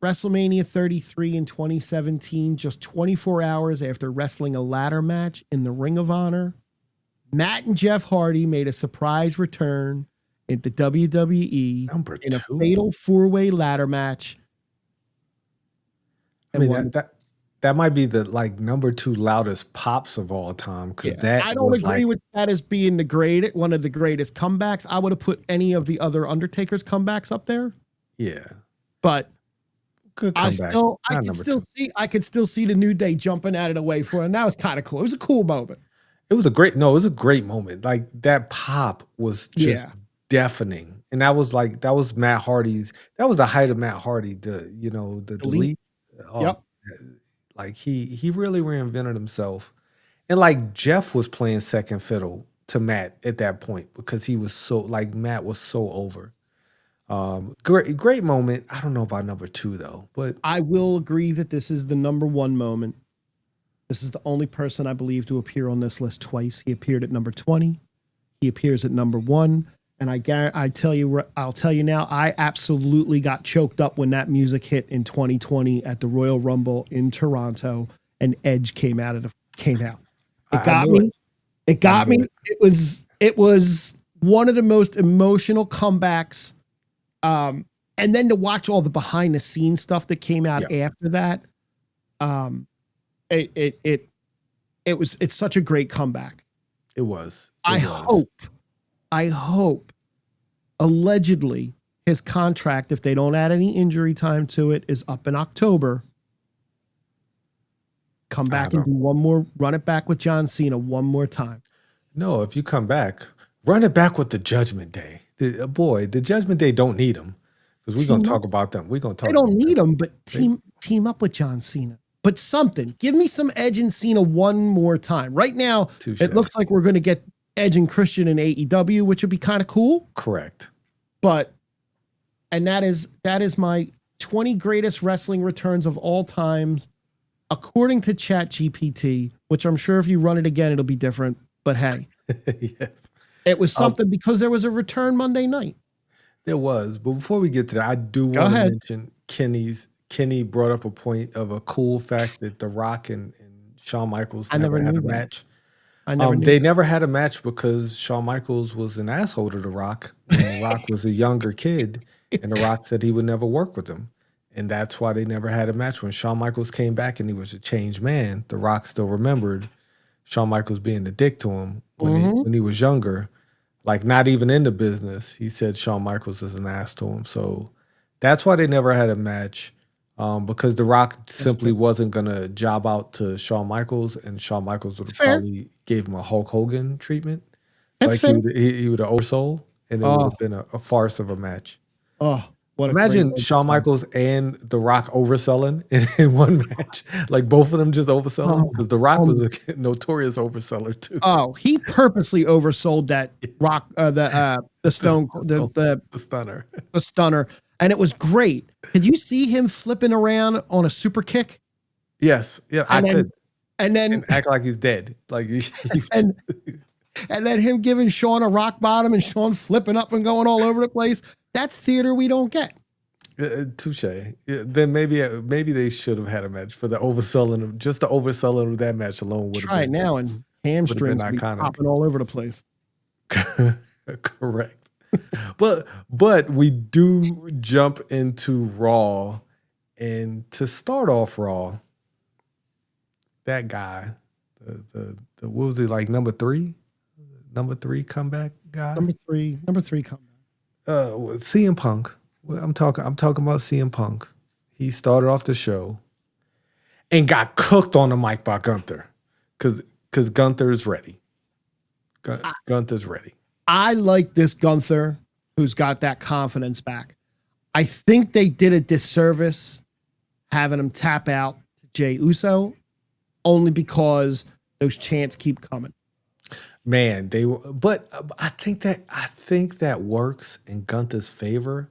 WrestleMania 33 in 2017, just 24 hours after wrestling a ladder match in the Ring of Honor, Matt and Jeff Hardy made a surprise return in the WWE Number in a 2. fatal 4-way ladder match. I mean, that might be the like number 2 loudest pops of all time, because that I don't was agree with that as being one of the greatest comebacks. I would have put any of the other Undertaker's comebacks up there. Yeah. But Good I comeback. could still see the New Day jumping at it away for it. And that was kind of cool. It was a cool moment. It was a great moment. Like that pop was just deafening. And that was Matt Hardy's, that was the height of Matt Hardy, the delete. Oh, Yep. Like he really reinvented himself. And like Jeff was playing second fiddle to Matt at that point, because he was so, like, Matt was so over. Great moment. I don't know about number 2 though, but I will agree that this is the number 1 moment. This is the only person I believe to appear on this list twice. He appeared at number 20. He appears at number 1. And I'll tell you now, I absolutely got choked up when that music hit in 2020 at the Royal Rumble in Toronto, and Edge came out. It got me. It got me. It was one of the most emotional comebacks. And then to watch all the behind the scenes stuff that came out after that. It's such a great comeback. it was. I hope allegedly his contract, if they don't add any injury time to it, is up in October. Come back and do one more, run it back with John Cena one more time. No, if you come back, run it back with the Judgment Day. The Judgment Day don't need him, because we're going to talk about them. We're going to talk. They don't need them, but team up with John Cena. But something. Give me some Edge and Cena one more time. Right now, it looks like we're going to get Edge and Christian in AEW, which would be kind of cool. Correct. And that is my 20 greatest wrestling returns of all times, according to ChatGPT, which I'm sure if you run it again, it'll be different. But hey, yes, it was something because there was a return Monday night. There was. But before we get to that, I do want to mention Kenny brought up a point of a cool fact that The Rock and Shawn Michaels never had a match. They never had a match because Shawn Michaels was an asshole to The Rock when The Rock was a younger kid, and The Rock said he would never work with him. And that's why they never had a match. When Shawn Michaels came back and he was a changed man, The Rock still remembered Shawn Michaels being a dick to him when he was younger, like not even in the business. He said Shawn Michaels is an ass to him. So that's why they never had a match, because The Rock simply wasn't going to job out to Shawn Michaels, and Shawn Michaels would have probably gave him a Hulk Hogan treatment. Like he would have oversold, and it would have been a farce of a match. Oh, imagine Shawn Michaels and The Rock overselling in one match. Like both of them just overselling, because The Rock was a notorious overseller too. Oh, he purposely oversold that Rock, the stunner, and it was great. Did you see him flipping around on a super kick? Yes, yeah, I could. And then act like he's dead, like and then him giving Shawn a rock bottom and Shawn flipping up and going all over the place. That's theater we don't get. Touche. Then maybe they should have had a match for the overselling. Just the overselling of that match alone would have been now, and hamstrings be popping all over the place. Correct. but we do jump into Raw, and to start off Raw, that guy, the what was he, like, number three comeback guy? Number three comeback. CM Punk. I'm talking about CM Punk. He started off the show and got cooked on the mic by Gunther, because Gunther's ready. Gunther's ready. I like this Gunther who's got that confidence back. I think they did a disservice having him tap out to Jey Uso, only because those chants keep coming. Man, but I think that works in Gunther's favor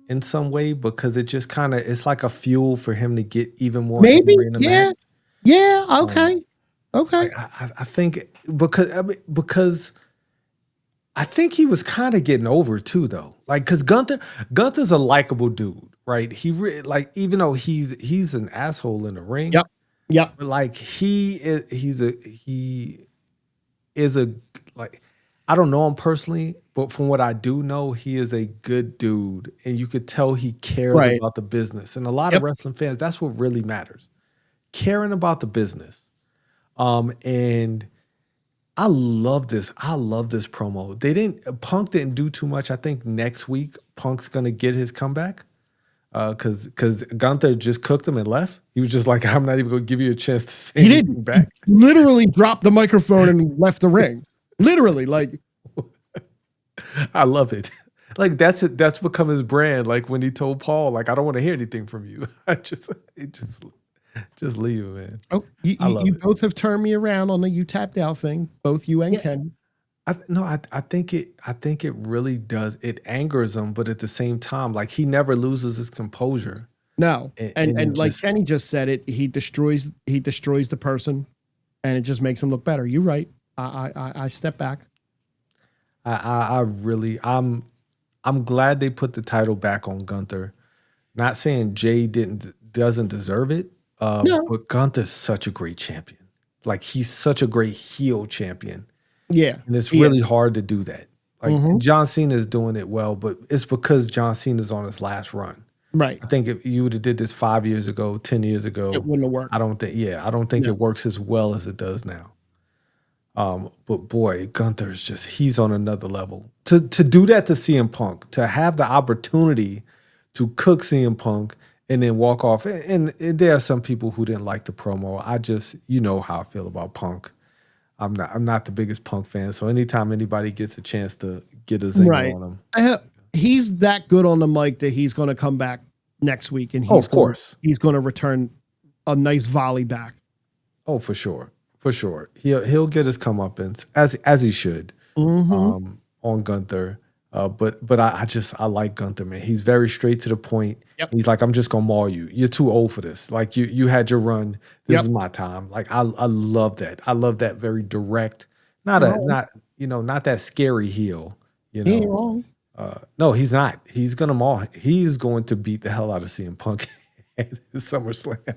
in some way, because it just kind of, it's like a fuel for him to get even more angry in the match. Yeah, okay. I think because I think he was kind of getting over too, though. Like, because Gunther's a likable dude, right? He even though he's an asshole in the ring. Yep. But like he is a like I don't know him personally, but from what I do know, he is a good dude, and you could tell he cares Right. about the business. And a lot of Yep. wrestling fans, that's what really matters, caring about the business. And I love this. I love this promo. Punk didn't do too much. I think next week Punk's gonna get his comeback. Because Gunther just cooked him and left. He was just like, I'm not even gonna give you a chance to say He didn't. anything He back. literally dropped the microphone and left the ring. Literally, like I love it. Like that's become his brand. Like when he told Paul, like, I don't want to hear anything from you. Just leave, man. oh, I love you it. both have turned me around on the you tapped out thing. Both you and Yeah, Ken. I think it really does. It angers him, but at the same time, like he never loses his composure. No, And it and like just Kenny just said it, he destroys the person, and it just makes him look better. You're right. I step back. I'm glad they put the title back on Gunther. Not saying Jay doesn't deserve it, No. but Gunther's such a great champion. Like he's such a great heel champion, Yeah. and it's he really is. hard to do that. Like Mhm. John Cena is doing it well, but it's because John Cena's on his last run. Right. I think if you would have did this 5 years ago, 10 years ago, It wouldn't have worked. I don't think No. it works as well as it does now. But boy, Gunther's he's on another level. To do that to CM Punk, to have the opportunity to cook CM Punk and then walk off. And there are some people who didn't like the promo. You know how I feel about Punk. I'm not the biggest Punk fan. So anytime anybody gets a chance to get a zinger Right. on him. He's that good on the mic that he's going to come back next week, and Of course. he's going to return a nice volley back. Oh, for sure. For sure. He'll get his comeuppance as he should. Mm-hmm. On Gunther. But I like Gunther, man. He's very straight to the point. Yep. He's like, I'm just gonna maul you. You're too old for this. Like you had your run. This Yep. is my time. Like I love that. I love that very direct, not that scary heel. You He ain't know. wrong. No, he's not. He's gonna maul. He's going to beat the hell out of CM Punk at SummerSlam.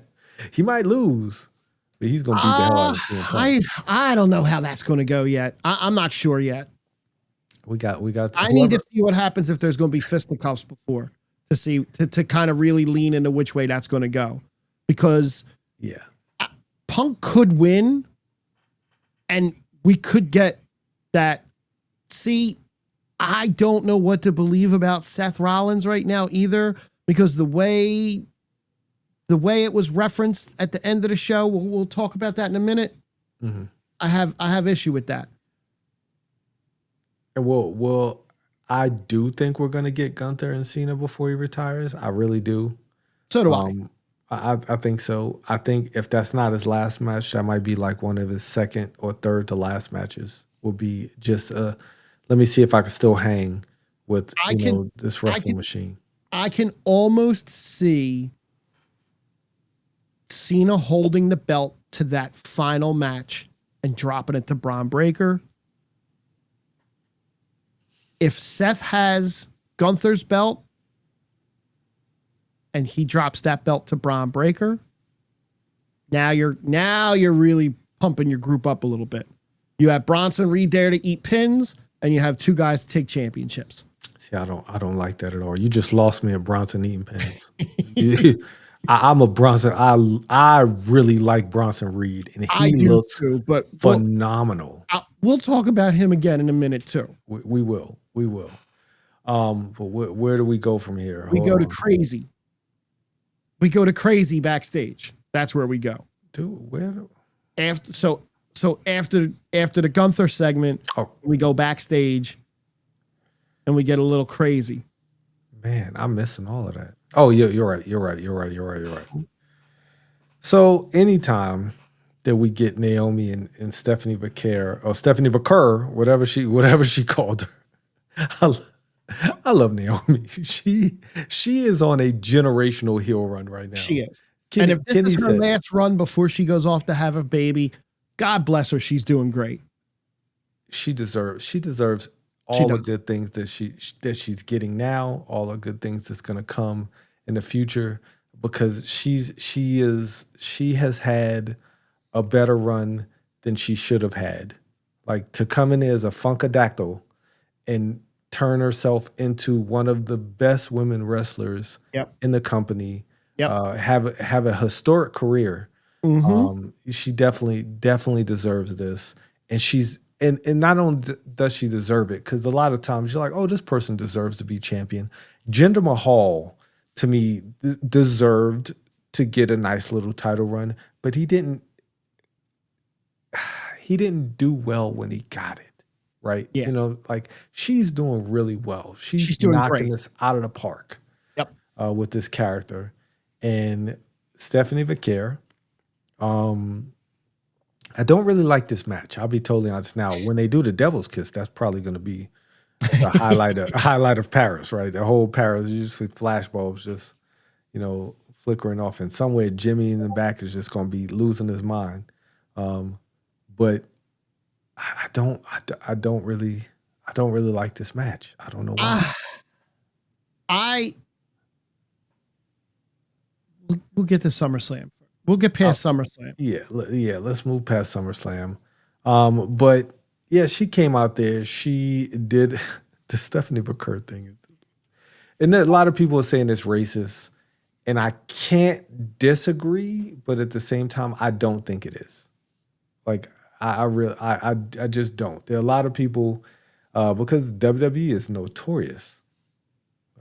He might lose, but he's gonna beat the hell out of CM Punk. I don't know how that's going to go yet. I'm not sure yet. We got. I need to see what happens if there's going to be fisticuffs before to kind of really lean into which way that's going to go, because yeah, Punk could win, and we could get that. See, I don't know what to believe about Seth Rollins right now either, because the way it was referenced at the end of the show, we'll talk about that in a minute. mm-hmm. I have issue with that. And well, I do think we're gonna get Gunther and Cena before he retires. I really do. So do I think so. I think if that's not his last match, that might be like one of his second or third to last matches. Will be just let me see if I can still hang with this wrestling machine. I can almost see Cena holding the belt to that final match and dropping it to Braun Breaker. If Seth has Gunther's belt and he drops that belt to Braun Breaker, now you're really pumping your group up a little bit. You have Bronson Reed there to eat pins, and you have two guys to take championships. See, I don't like that at all. You just lost me at Bronson eating pins. I'm a Bronson. I really like Bronson Reed, and he looks too, but phenomenal. We'll talk about him again in a minute too. We will. But where do we go from here? We go to crazy. We go to crazy backstage. That's where we go. Dude, where? After the Gunther segment, we go backstage, and we get a little crazy. Man, I'm missing all of that. Oh, you're right. So anytime that we get Naomi and Stephanie Vaquer, or Stephanie Vaquer, whatever she called her, I love Naomi. She is on a generational heel run right now. She is. And if this is her last run before she goes off to have a baby, God bless her. She's doing great. She deserves all the good things that she's getting now, all the good things that's going to come in the future, because she has had a better run than she should have had. like to come in there as a funkadactyl and turn herself into one of the best women wrestlers Yep. in the company. Yep. Have a historic career. She definitely deserves this, and and not only does she deserve it, because a lot of times you're like, oh, this person deserves to be champion. Jinder Mahal, to me, deserved to get a nice little title run, but he didn't do well when he got it, right? Yeah. You know, like she's doing really well. She's doing knocking great. this out of the park. Yep. With this character. And Stephanie Vaquer, I don't really like this match. I'll be totally honest. Now, when they do the Devil's Kiss, that's probably going to be the highlight of Paris, right? The whole Paris, you just see flashbulbs just, flickering off. And somewhere Jimmy in the back is just going to be losing his mind. But I don't really like this match. I don't know why. We'll get to SummerSlam. We'll get past SummerSlam. Yeah. Let's move past SummerSlam. But yeah, she came out there. She did the Stephanie Vaquer thing, and a lot of people are saying it's racist, and I can't disagree. But at the same time, I don't think it is. Like I just don't. There are a lot of people because WWE is notorious.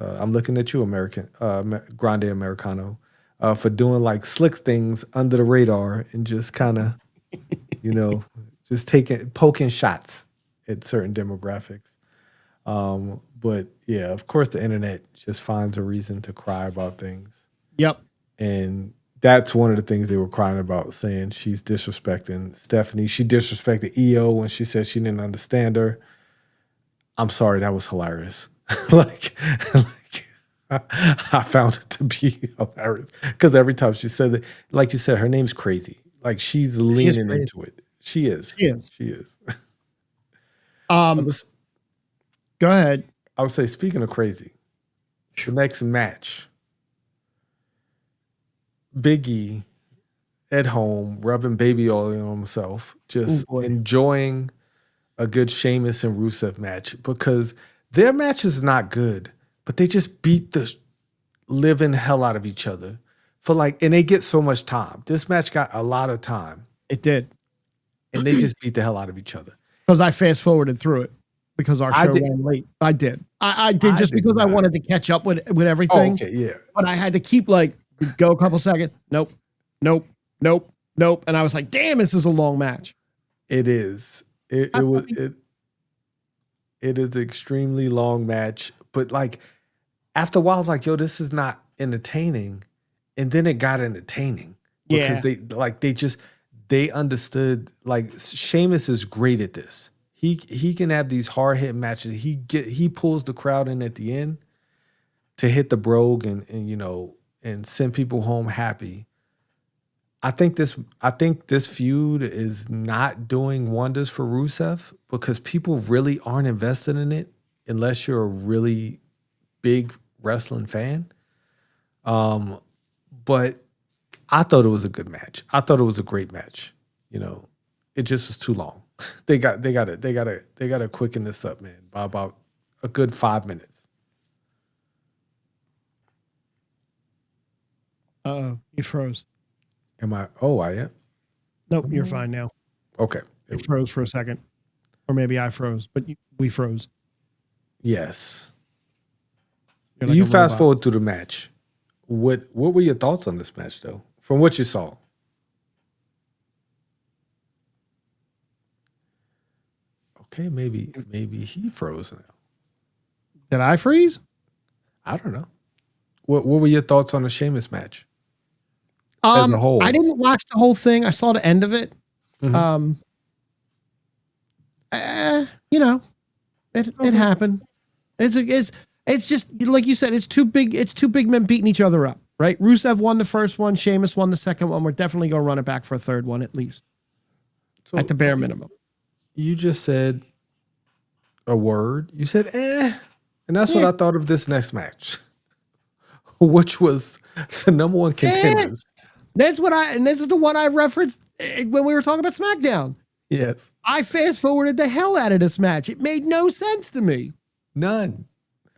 I'm looking at you, American Grande Americano. For doing like slick things under the radar and just kind of, just poking shots at certain demographics. But yeah, of course, the internet just finds a reason to cry about things. Yep. And that's one of the things they were crying about, saying she's disrespecting Stephanie. She disrespected EO when she said she didn't understand her. I'm sorry, that was hilarious. like I found it to be hilarious because every time she said it, like you said, her name's crazy. Like she's leaning into it. She is. Go ahead. I would say, speaking of crazy, the next match, Big E at home, rubbing baby oil on himself, just enjoying a good Sheamus and Rusev match, because their match is not good, but they just beat the living hell out of each other and they get so much time. This match got a lot of time. It did. And they just beat the hell out of each other. Because I fast forwarded through it because our show ran late. I did. I did just because I wanted to catch up with everything. Oh, okay, yeah. But I had to keep go a couple seconds. Nope. And I was like, damn, this is a long match. It is. It is an extremely long match. But after a while, I was like, yo, this is not entertaining. And then it got entertaining. Because they understood, Sheamus is great at this. He can have these hard hit matches. He pulls the crowd in at the end to hit the brogue and send people home happy. I think this feud is not doing wonders for Rusev because people really aren't invested in it unless you're a really big wrestling fan. But I thought it was a good match. I thought it was a great match. It just was too long. They got to quicken this up, man, by about a good 5 minutes. Uh-oh, you froze. Am I? Oh, I am. Nope, you're fine now. Okay. You froze for a second. Or maybe I froze, but we froze. Yes. You fast forward through the match. What were your thoughts on this match, though, from what you saw? Okay, maybe he froze now. Did I freeze? I don't know. What were your thoughts on the Sheamus match? As a whole? I didn't watch the whole thing. I saw the end of it. Mm-hmm. It happened. It's just like you said. It's two big men beating each other up, right? Rusev won the first one. Sheamus won the second one. We're definitely gonna run it back for a third one at least, at the bare minimum. You just said a word. You said and that's what I thought of this next match, which was the number one contenders. This is the one I referenced when we were talking about SmackDown. Yes. I fast forwarded the hell out of this match. It made no sense to me. None.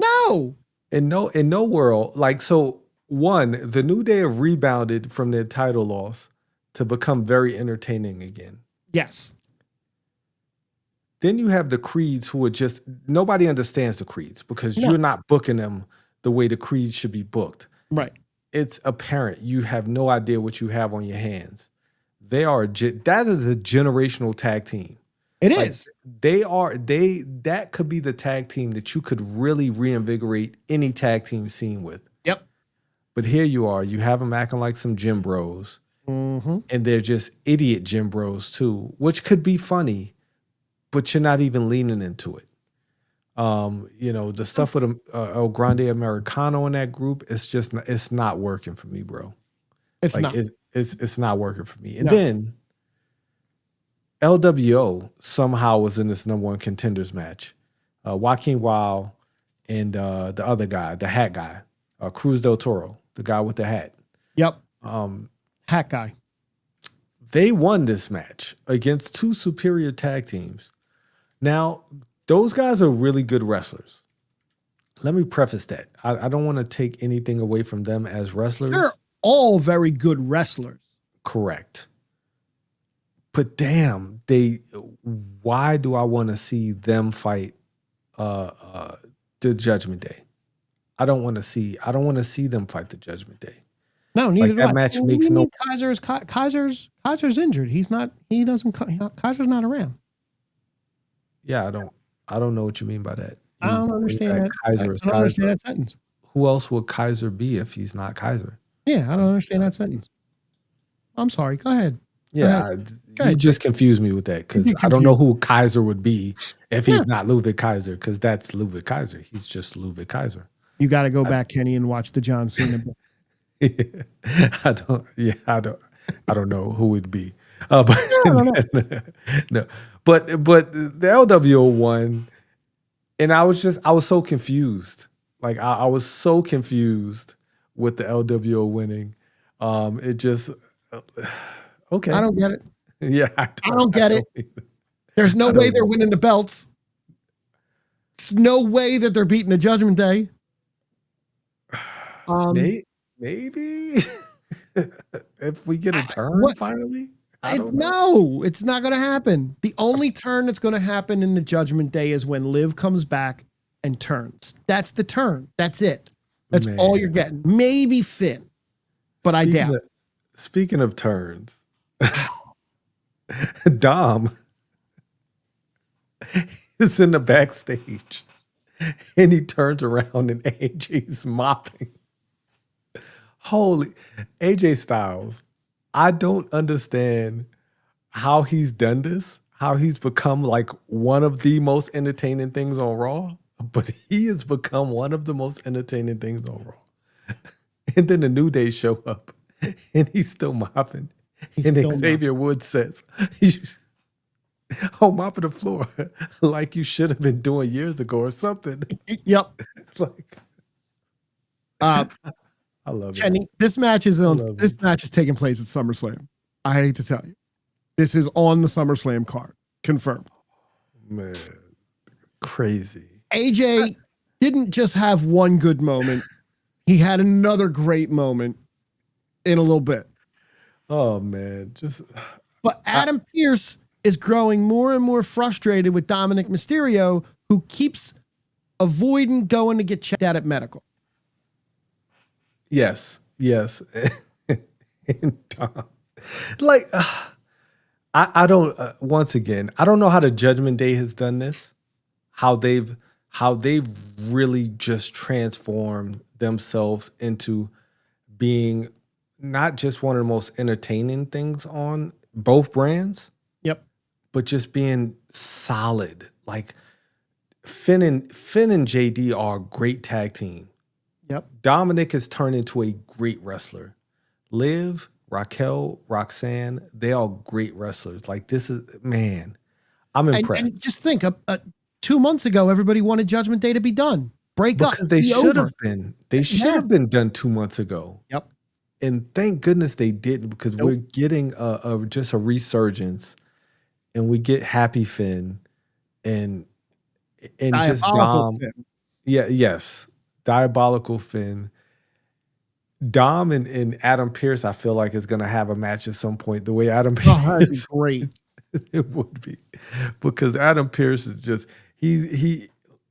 No. In no world. Like, so one, the New Day have rebounded from their title loss to become very entertaining again. Yes. Then you have the Creeds, who are just, nobody understands the Creeds because No. you're not booking them the way the Creeds should be booked. Right. It's apparent you have no idea what you have on your hands. That is a generational tag team. It is. That could be the tag team that you could really reinvigorate any tag team scene with. Yep. But here you have them acting like some gym bros. Mm-hmm. And they're just idiot gym bros too, which could be funny, but you're not even leaning into it. The stuff with El Grande Americano in that group, it's not working for me, bro. It's like not. It's not working for me. And No. then LWO somehow was in this number one contenders match. Joaquin Wild and the other guy, the hat guy, Cruz del Toro, the guy with the hat. Yep. Hat guy. They won this match against two superior tag teams. Now, those guys are really good wrestlers. Let me preface that. I don't want to take anything away from them as wrestlers. They're all very good wrestlers. Correct. But damn, why do I want to see them fight the Judgment Day? I don't want to see them fight the Judgment Day. No, neither do I. That match makes no. Kaiser's injured. Kaiser's not around. Yeah, I don't know what you mean by that. I don't understand that. Kaiser is I don't Kaiser. understand that sentence. Who else would Kaiser be if he's not Kaiser? Yeah, I don't understand that sentence. I'm sorry. Go ahead. Yeah, you just confused me with that because I don't know who Kaiser would be if he's not Ludwig Kaiser, because that's Ludwig Kaiser. He's just Ludwig Kaiser. You got to go back, Kenny, and watch the John Cena book. I don't know who it'd be. But no. But the LWO won, and I was so confused. Like I was so confused with the LWO winning. It just okay. I don't get it. Yeah, I don't get it. There's no way they're winning the belts. There's no way that they're beating the Judgment Day. Maybe if we get a turn finally. No, it's not going to happen. The only turn that's going to happen in the Judgment Day is when Liv comes back and turns. That's the turn. That's it. That's all you're getting. Maybe Finn, but I doubt. Speaking of turns, Dom is in the backstage and he turns around and AJ's mopping. Holy AJ Styles. I don't understand how he's done this, how he's become like one of the most entertaining things on Raw, but he has become one of the most entertaining things on Raw. And then the New Day show up and he's still mopping. Xavier Woods says, mopping the floor like you should have been doing years ago or something. Yep. I love Kenny, it. this match is taking place at SummerSlam. I hate to tell you. This is on the SummerSlam card. Confirmed. Man, crazy. AJ didn't just have one good moment. He had another great moment in a little bit. Oh, man. But Adam Pearce is growing more and more frustrated with Dominic Mysterio, who keeps avoiding going to get checked out at medical. Yes. And I don't. Once again, I don't know how the Judgment Day has done this. How they've really just transformed themselves into being not just one of the most entertaining things on both brands. Yep. But just being solid. Like Finn and JD are a great tag team. Yep. Dominic has turned into a great wrestler. Liv, Raquel, Roxanne, they are great wrestlers. Like this is, man, I'm impressed. And just think, 2 months ago, everybody wanted Judgment Day to be done. Break up. Because they should have been. They should have been done 2 months ago. Yep. And thank goodness they didn't, because we're getting just a resurgence and we get Happy Finn and just Diabolical Dom. Finn. Yeah, yes. Diabolical Finn. Dom and Adam Pearce, I feel like is gonna have a match at some point. The way Adam Oh, that'd be Pearce great. it would be. Because Adam Pearce is just he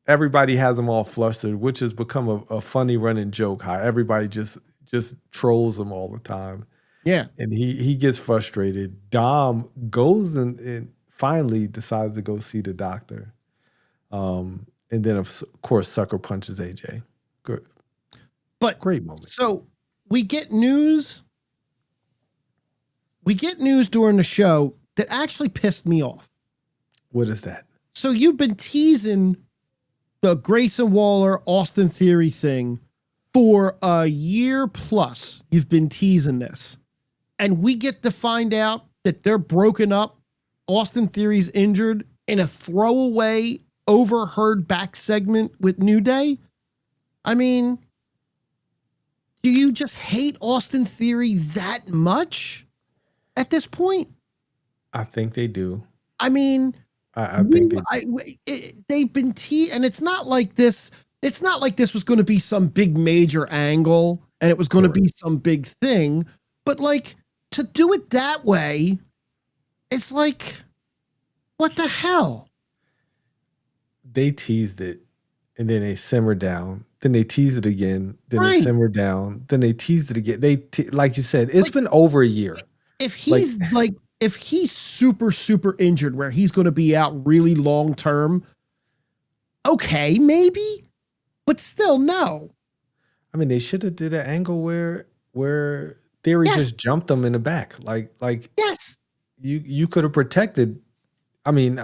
everybody has him all flustered, which has become a funny running joke how everybody just trolls him all the time. Yeah. And he gets frustrated. Dom goes and finally decides to go see the doctor. And then of course Sucker punches AJ. Good. But Great moment. So we get news. We get news during the show that actually pissed me off. What is that? So you've been teasing the Grayson Waller Austin Theory thing for a year plus. You've been teasing this. And we get to find out that they're broken up. Austin Theory's injured in a throwaway, overheard back segment with New Day. I mean, do you just hate Austin Theory that much at this point? I think they do. I mean, I think they've been and it's not like this. It's not like this was going to be some big major angle and it was going to be some big thing. But like to do it that way, it's like, what the hell? They teased it and then they simmered down. Then they teased it again. Then they simmered down. Then they teased it again. Like you said, it's been over a year. If he's if he's super, super injured where he's going to be out really long term, okay, maybe, but still no. I mean, they should have did an angle where Theory just jumped them in the back. Like yes, you could have protected. I mean,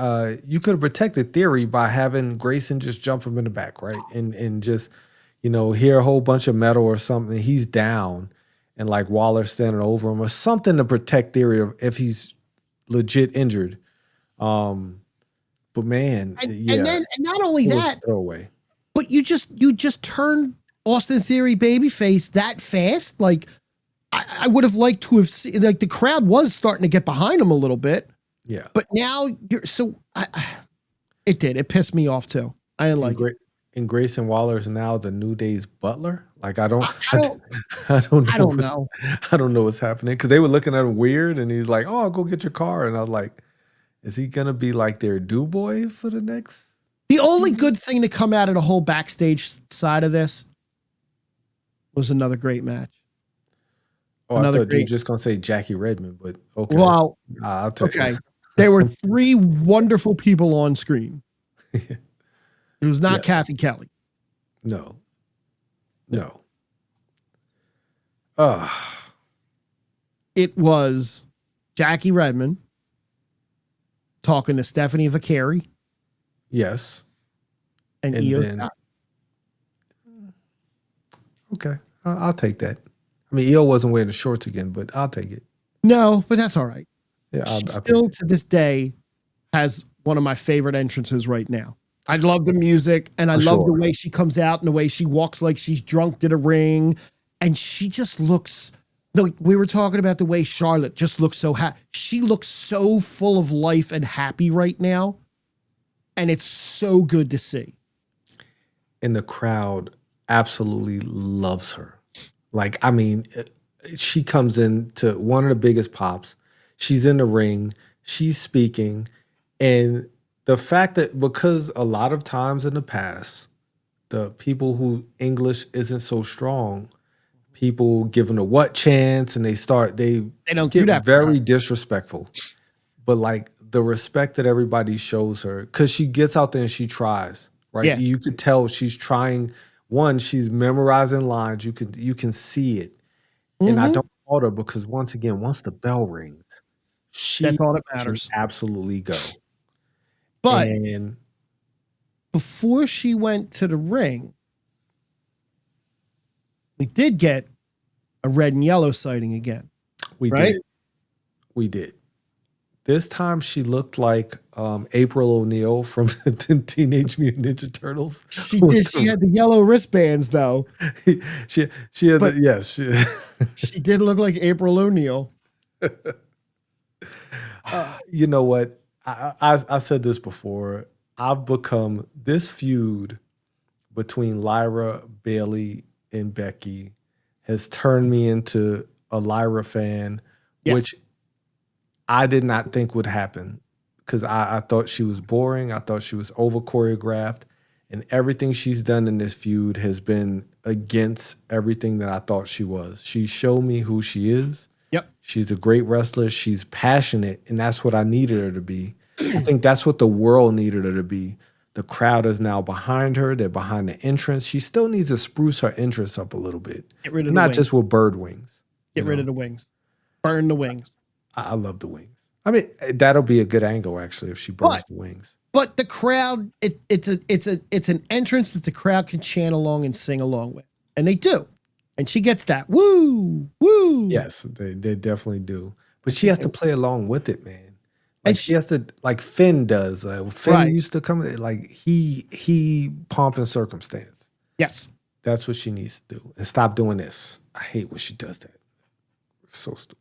you could have protected Theory by having Grayson just jump him in the back, right? And just, hear a whole bunch of metal or something. He's down and like Waller standing over him or something to protect Theory if he's legit injured. But man, and not only that, throwaway. But you just turned Austin Theory babyface that fast. Like I would have liked to have seen, like the crowd was starting to get behind him a little bit. Yeah. But now it pissed me off too. I didn't like it. And Grayson Waller is now the New Day's butler. Like I don't know. I don't know what's happening because they were looking at him weird, and he's like, "Oh, I'll go get your car," and I was like, "Is he gonna be like their do boy for the next?" The only good thing to come out of the whole backstage side of this was another great match. Oh, I thought you were just gonna say Jackie Redmond, but okay. Well, I'll take it. There were three wonderful people on screen. It was not Kathy Kelly. No. It was Jackie Redmond talking to Stephanie Vicari. Yes. And Io Scott. Okay. I'll take that. I mean, Io wasn't wearing the shorts again, but I'll take it. No, but that's all right. Yeah, she still to this day has one of my favorite entrances right now. I love the music and I love the way she comes out and the way she walks like she's drunk to the ring. And she just looks, we were talking about the way Charlotte just looks so happy. She looks so full of life and happy right now. And it's so good to see. And the crowd absolutely loves her. Like, I mean, she comes into one of the biggest pops. She's in the ring. She's speaking. And the fact that because a lot of times in the past, the people who English isn't so strong, people give them a what chance and they don't get very disrespectful. But like the respect that everybody shows her, because she gets out there and she tries, right? Yeah. You could tell she's trying. One, she's memorizing lines. You can see it. Mm-hmm. And I don't fault her because once again, once the bell rings, that's all that matters. Absolutely go. But before she went to the ring, we did get a red and yellow sighting again. We did. This time she looked like April O'Neil from the Teenage Mutant Ninja Turtles. She did. She had the yellow wristbands though. she had she did look like April O'Neil. You know what? I said this before. I've become this feud between Lyra, Bailey, and Becky has turned me into a Lyra fan, Yeah. which I did not think would happen because I thought she was boring. I thought she was over choreographed, and everything she's done in this feud has been against everything that I thought she was. She showed me who she is. Yep. She's a great wrestler. She's passionate, and that's what I needed her to be. I think that's what the world needed her to be. The crowd is now behind her. They're behind the entrance. She still needs to spruce her entrance up a little bit. Get rid of the Not wings. just with bird wings. Get rid of the wings. Burn the wings. I love the wings. I mean, that'll be a good angle actually if she burns the wings. But the crowd, it's an entrance that the crowd can chant along and sing along with, and they do. And she gets that woo, woo. Yes, they definitely do. But she has to play along with it, man. Like And she has to, like Finn does. Finn Right. used to come, like he pomp and circumstance. Yes. That's what she needs to do. And stop doing this. I hate when she does that. It's so stupid.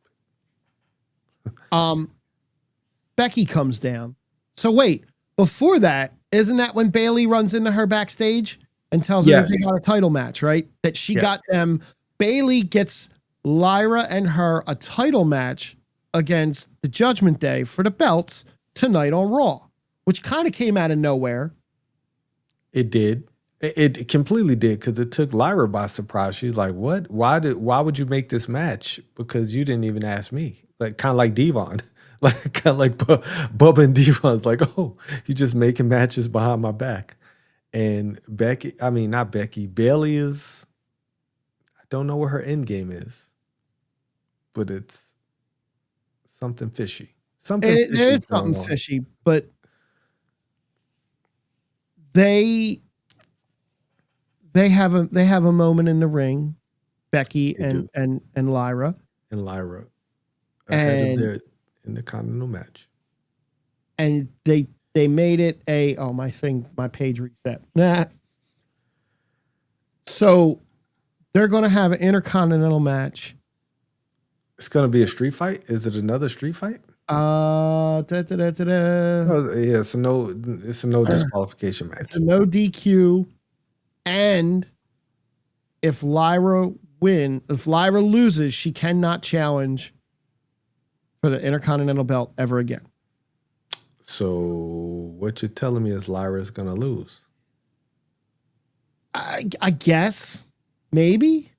Becky comes down. So wait, before that, isn't that when Bailey runs into her backstage and tells her that they got a title match, right? That she got them. Bailey gets Lyra and her a title match against the Judgment Day for the belts tonight on Raw, which kind of came out of nowhere. It did. It completely did because it took Lyra by surprise. She's like, "What? Why would you make this match? Because you didn't even ask me." Like kind of like Devon, like kind of like Bubba and Devon's like, "Oh, you just making matches behind my back." And Becky, I mean not Becky, Bailey is. I don't know what her end game is, but it's something fishy. Something fishy. There is something fishy, but they have a moment in the ring, Becky and Lyra. And Lyra ahead of their Intercontinental match. And they made it my page reset. Nah. So they're gonna have an Intercontinental match. It's gonna be a street fight? Is it another street fight? Oh, yeah, it's a no disqualification match. It's a no DQ. And if Lyra loses, she cannot challenge for the Intercontinental belt ever again. So what you're telling me is Lyra is going to lose? I guess maybe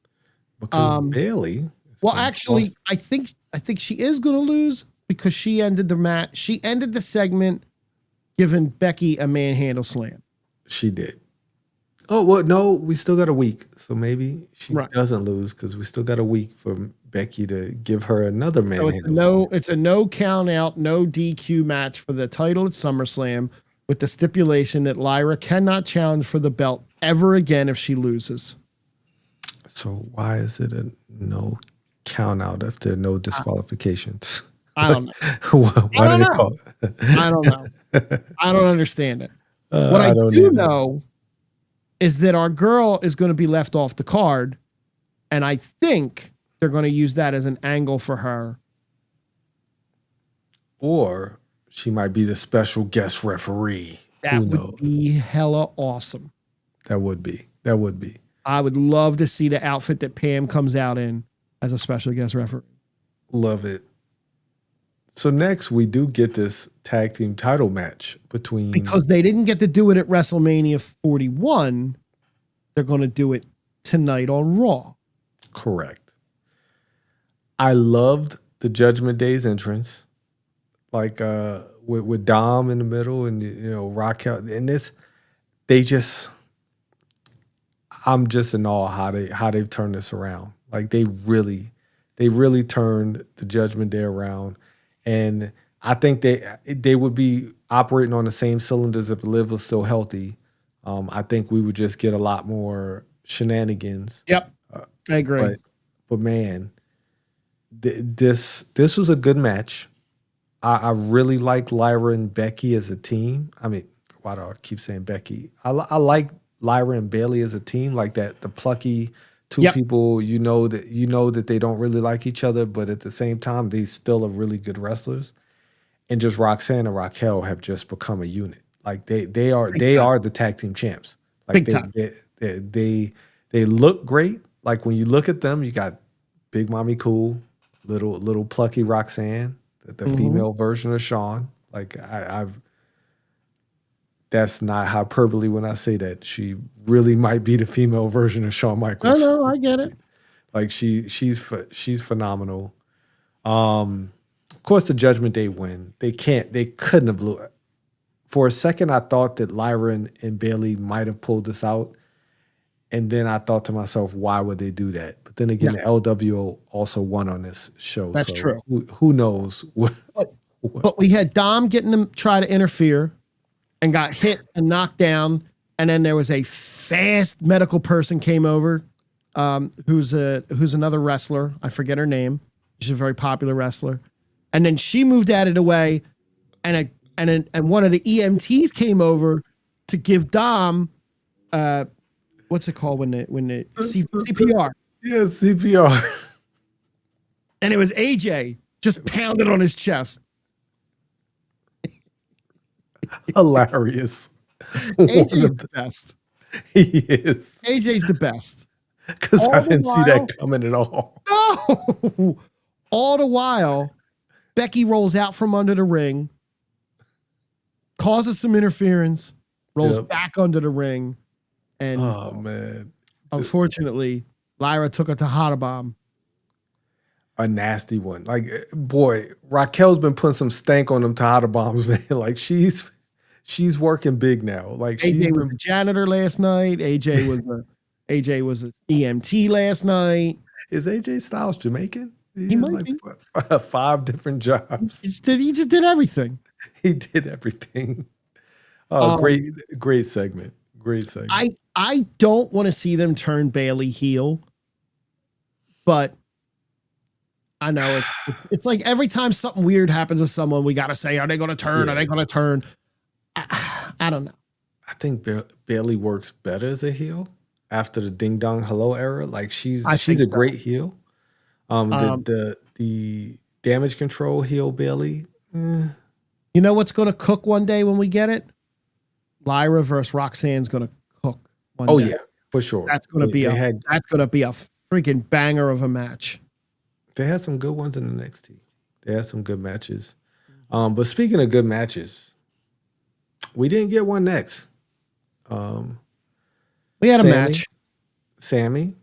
because Bailey. Well, actually, I think she is going to lose because she ended the match. She ended the segment giving Becky a manhandle slam. She did. Oh, well, no, we still got a week. So maybe she doesn't lose because we still got a week for Becky to give her another manhandle. It's a no count out, no DQ match for the title at SummerSlam with the stipulation that Lyra cannot challenge for the belt ever again if she loses. So why is it a no count out if there are no disqualifications? I don't know. Why do they call it? I don't know. I don't understand it. What I do know is that our girl is going to be left off the card, and I think they're going to use that as an angle for her. Or she might be the special guest referee. That would be hella awesome. That would be. I would love to see the outfit that Pam comes out in as a special guest referee. Love it. So next we do get this tag team title match between... Because they didn't get to do it at WrestleMania 41, they're going to do it tonight on Raw. Correct. I loved the Judgment Day's entrance. Like with Dom in the middle and, Raquel. And I'm just in awe how they've turned this around. Like they really turned the Judgment Day around. And I think they would be operating on the same cylinders if Liv was still healthy. I think we would just get a lot more shenanigans. Yep, I agree. But man, this was a good match. I really like Lyra and Becky as a team. I mean, why do I keep saying Becky? I like Lyra and Bailey as a team, like that. The plucky two people, that they don't really like each other, but at the same time, they still are really good wrestlers. and just Roxanne and Raquel have just become a unit. Like they are Big time. the tag team champs. Like Big time. they look great. Like when you look at them, you got Big Mommy Cool, little plucky Roxanne, the female version of Sean. Like I've that's not hyperbole when I say that. She really might be the female version of Shawn Michaels. No, I get it. Like she's phenomenal. Of course, the Judgment Day win. They couldn't have blew it. For a second, I thought that Lyra and Bailey might have pulled this out. And then I thought to myself, why would they do that? But then again, the LWO also won on this show. That's true. Who knows? But we had Dom getting them try to interfere and got hit and knocked down. And then there was a fast medical person came over, who's another wrestler. I forget her name. She's a very popular wrestler. And then she moved out of the way, and one of the EMTs came over to give Dom, what's it called when the CPR? Yeah, CPR. And it was AJ just pounded on his chest. Hilarious. AJ's the best. He is. AJ's the best. Because I didn't see that coming at all. No. All the while, Becky rolls out from under the ring, causes some interference, rolls back under the ring, and oh man, unfortunately, Lyra took a Tejada bomb. A nasty one. Like, boy, Raquel's been putting some stank on them Tejada bombs, man. Like she's working big now. Like AJ was a janitor last night. AJ was an EMT last night. Is AJ Styles Jamaican? He might like be. 5 different jobs. He just did everything. He did everything. Oh, great segment. Great segment. I don't want to see them turn Bailey heel, but I know it's like every time something weird happens to someone, we got to say, are they going to turn? Are they going to turn? I don't know. I think Bailey works better as a heel after the Ding Dong Hello era. Like she's a great heel. The Damage Control heel Bailey. You know what's going to cook one day when we get it? Lyra versus Roxanne's going to cook one day. Oh yeah, for sure. That's going to be a freaking banger of a match. They had some good ones in the NXT. They had some good matches. But speaking of good matches, we didn't get one next. We had a match. Sammy,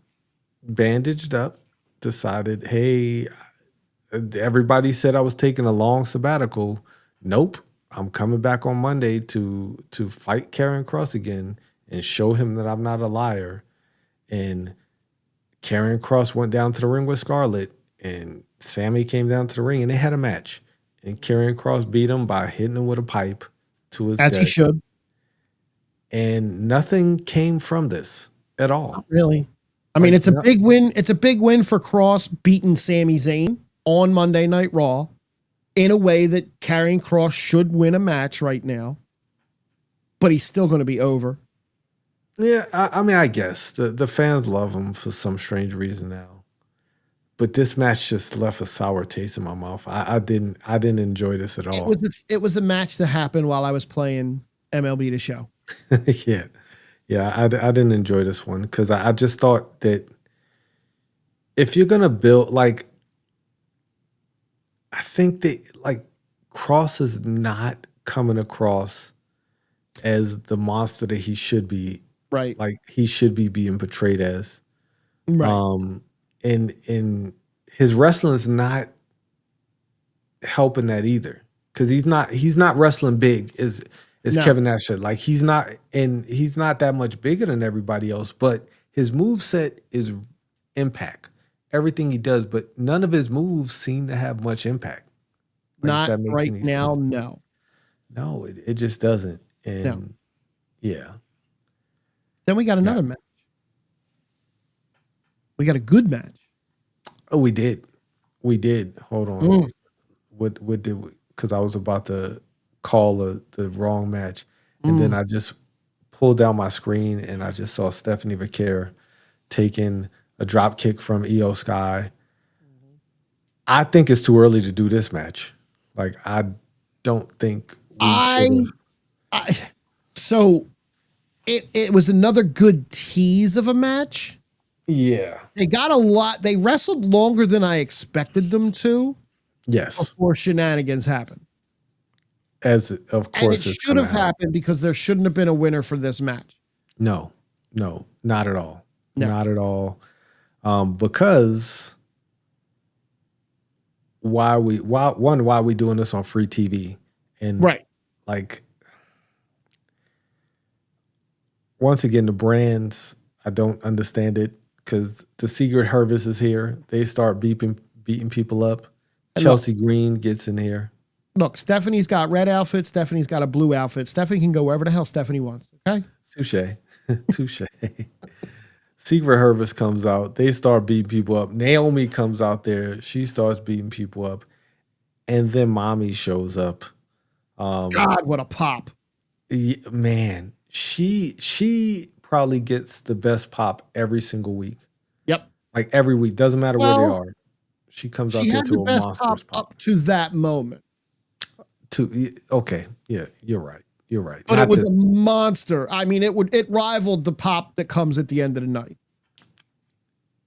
bandaged up, decided, hey, everybody said I was taking a long sabbatical. Nope. I'm coming back on Monday to fight Karrion Kross again and show him that I'm not a liar. And Karrion Kross went down to the ring with Scarlett, and Sammy came down to the ring, and they had a match. And Karrion Kross beat him by hitting him with a pipe to his gut. As he should. And nothing came from this at all. Not really. I mean, it's a big win. It's a big win for Kross beating Sami Zayn on Monday Night Raw in a way that Karrion Kross should win a match right now. But he's still going to be over. Yeah, I mean, I guess. The fans love him for some strange reason now. But this match just left a sour taste in my mouth. I didn't enjoy this at all. It was a match that happened while I was playing MLB The Show. Yeah, I didn't enjoy this one because I just thought that if you're gonna build, like, I think that like Kross is not coming across as the monster that he should be. Right. Like he should be being portrayed as. Right. And his wrestling is not helping that either. Because he's not wrestling big as Kevin Nash said. Like he's not that much bigger than everybody else, but his moveset is Impact. Everything he does, but none of his moves seem to have much impact. Like, not right now, sense. No, it just doesn't. And yeah. Then we got another match. We got a good match. Oh, we did. Hold on. What did we? Because I was about to call the wrong match, and then I just pulled down my screen and I just saw Stephanie Vaquer taking a drop kick from Io Sky. I think it's too early to do this match. Like don't think we I, should have. I so it was another good tease of a match. Yeah. They got a lot. They wrestled longer than I expected them to Yes. before shenanigans happened. As of And it course it's should gonna have happen. happened because there shouldn't have been a winner for this match. No, not at all. No. Not at all. Because why are we doing this on free TV? And Right. like once again, the brands, I don't understand it because the Secret Harvest is here. They start beating people up. And Chelsea Green gets in here. Look, Stephanie's got red outfit. Stephanie's got a blue outfit. Stephanie can go wherever the hell Stephanie wants. Okay. Touche. Touche. Secret Harvest comes out. They start beating people up. Naomi comes out there. She starts beating people up. And then Mommy shows up. God, what a pop. Man, she probably gets the best pop every single week. Yep. Like every week. Doesn't matter where they are. She comes out She there had to the a best monstrous pop up to that moment. Okay. Yeah, you're right. You're right. But Not it was this- a monster. I mean, it rivaled the pop that comes at the end of the night.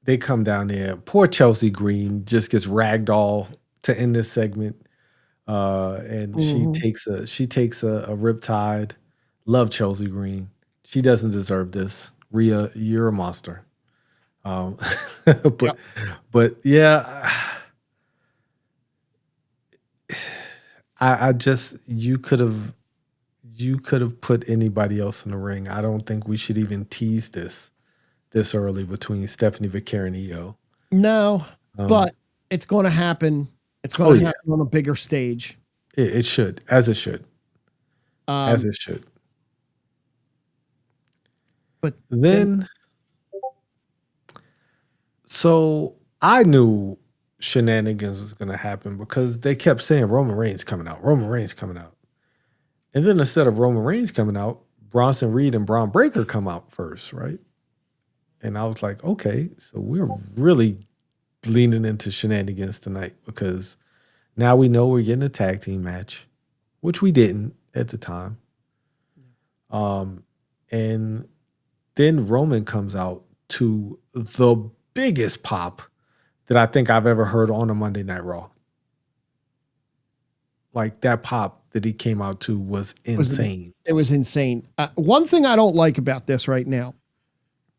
They come down there. Poor Chelsea Green just gets ragdoll to end this segment. And she takes a riptide. Love Chelsea Green. She doesn't deserve this. Rhea, you're a monster. But yeah, I just you could have put anybody else in the ring. I don't think we should even tease this early between Stephanie Vicari and Io. No, but it's going to happen. It's going to happen on a bigger stage. It should, as it should. As it should. But then, so I knew shenanigans was going to happen because they kept saying Roman Reigns coming out. Roman Reigns coming out. And then instead of Roman Reigns coming out, Bronson Reed and Braun Breaker come out first, right? And I was like, okay, so we're really leaning into shenanigans tonight because now we know we're getting a tag team match, which we didn't at the time. And then Roman comes out to the biggest pop that I think I've ever heard on a Monday Night Raw. Like that pop that he came out to was insane. It was insane. One thing I don't like about this right now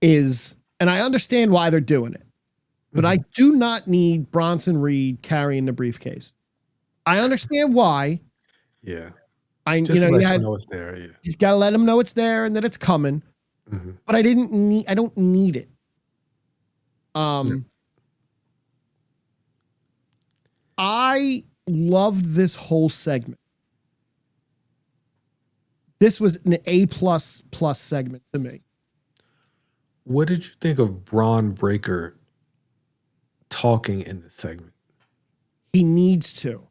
is, and I understand why they're doing it, but I do not need Bronson Reed carrying the briefcase. I understand why. Yeah. Just let you know it's there. Yeah. He's got to let him know it's there and that it's coming. But I don't need it. I loved this whole segment. This was an A++ segment to me. What did you think of Braun Breaker talking in this segment? He needs to.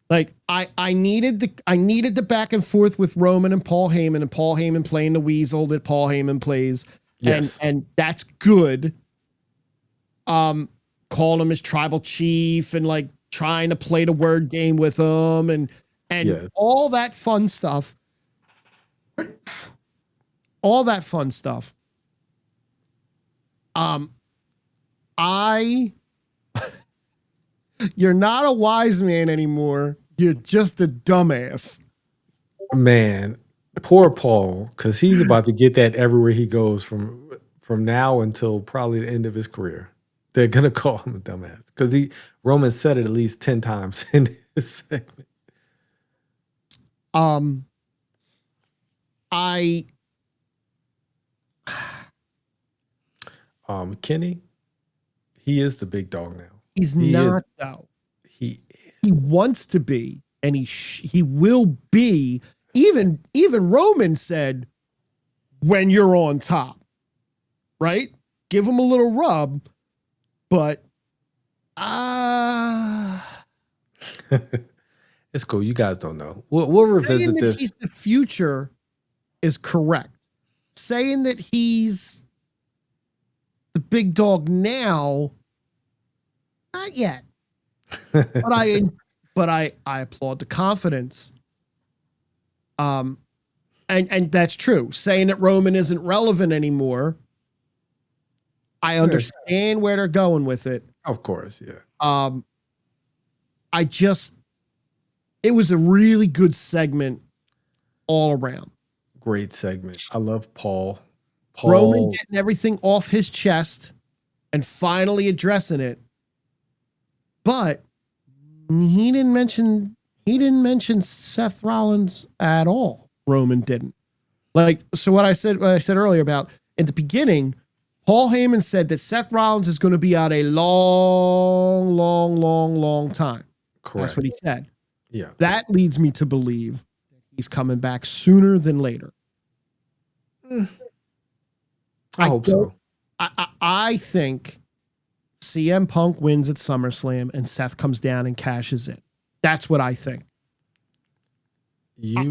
Like I needed the back and forth with Roman and Paul Heyman playing the weasel that Paul Heyman plays. Yes. And that's good. Calling him his tribal chief and like trying to play the word game with him and Yes. all that fun stuff. All that fun stuff. You're not a wise man anymore. You're just a dumbass. Man, poor Paul, because he's about to get that everywhere he goes from now until probably the end of his career. They're gonna call him a dumbass because Roman said it at least 10 times in this segment. Kenny, he is the big dog now. He's not though. He wants to be, and he will be. Even Roman said, "When you're on top, right? Give him a little rub." But it's cool. You guys don't know. We'll revisit this. He's the future is correct. Saying that he's the big dog now, not yet. but but I applaud the confidence. And that's true. Saying that Roman isn't relevant anymore, I understand where they're going with it. Of course, yeah. It was a really good segment all around. Great segment. I love Paul. Roman getting everything off his chest and finally addressing it. But he didn't mention Seth Rollins at all. Roman didn't. So what I said earlier about at the beginning, Paul Heyman said that Seth Rollins is going to be out a long time. Correct. That's what he said. Yeah. That leads me to believe he's coming back sooner than later. I hope so. I think CM Punk wins at SummerSlam and Seth comes down and cashes in. That's what I think.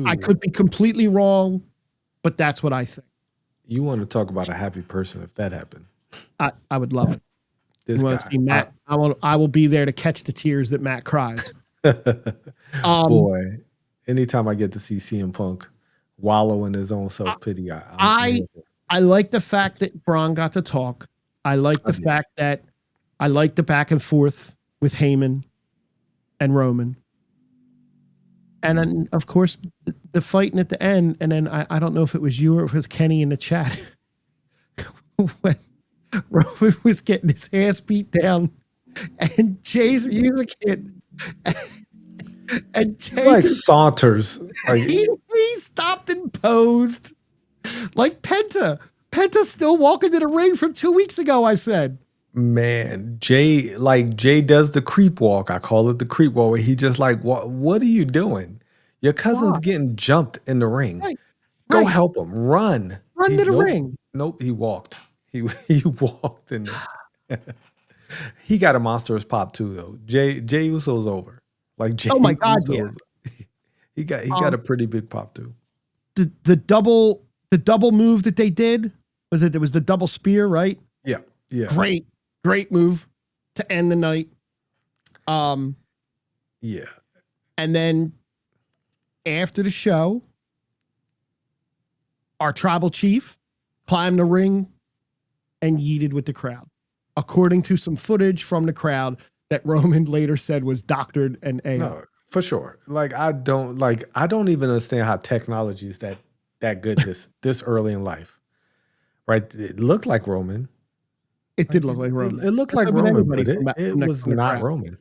I could be completely wrong, but that's what I think. You want to talk about a happy person if that happened. I would love it. This you want to see Matt? I will be there to catch the tears that Matt cries. Boy, anytime I get to see CM Punk wallow in his own self-pity, I like the fact that Braun got to talk. I like the fact that I like the back and forth with Heyman and Roman. And then, of course, the fighting at the end. And then I don't know if it was you or if it was Kenny in the chat when Roman was getting his ass beat down and Jay's music hit. And Jay like saunters. He stopped and posed like Penta. Penta's still walking to the ring from 2 weeks ago, I said. Man, Jay does the creep walk. I call it the creep walk, where he just like, what are you doing? Your cousin's getting jumped in the ring. Right. Go help him. Run to the ring. Nope, he walked. He walked in there. He got a monstrous pop too, though. Jay Uso's over. Like Jay. Oh my God, Uso's, He got a pretty big pop too. The double move that they did was the double spear, right? Yeah. Great move to end the night. Yeah. And then after the show, our tribal chief climbed the ring and yeeted with the crowd, according to some footage from the crowd that Roman later said was doctored and AI. No, for sure. I don't even understand how technology is that good this early in life. Right? It looked like Roman. It did look like Roman. It looked like Roman, but it was not Roman.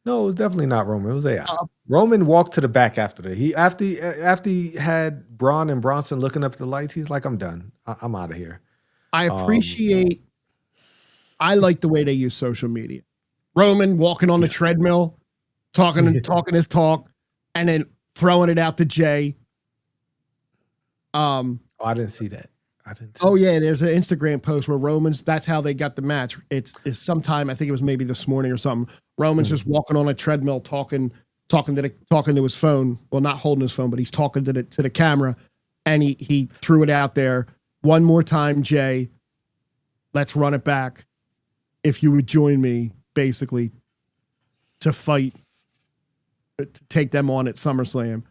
No, it was definitely not Roman. It was AI. Roman walked to the back after that. After he had Braun and Bronson looking up at the lights, he's like, I'm done. I'm out of here. I like the way they use social media. Roman walking on the treadmill, talking his talk, and then throwing it out to Jay. I didn't see that. Yeah, there's an Instagram post where that's how they got the match. It's sometime, I think it was maybe this morning or something. Roman's just walking on a treadmill, talking to his phone. Well, not holding his phone, but he's talking to the camera, and he threw it out there. One more time, Jay. Let's run it back. If you would join me, basically, to fight, to take them on at SummerSlam.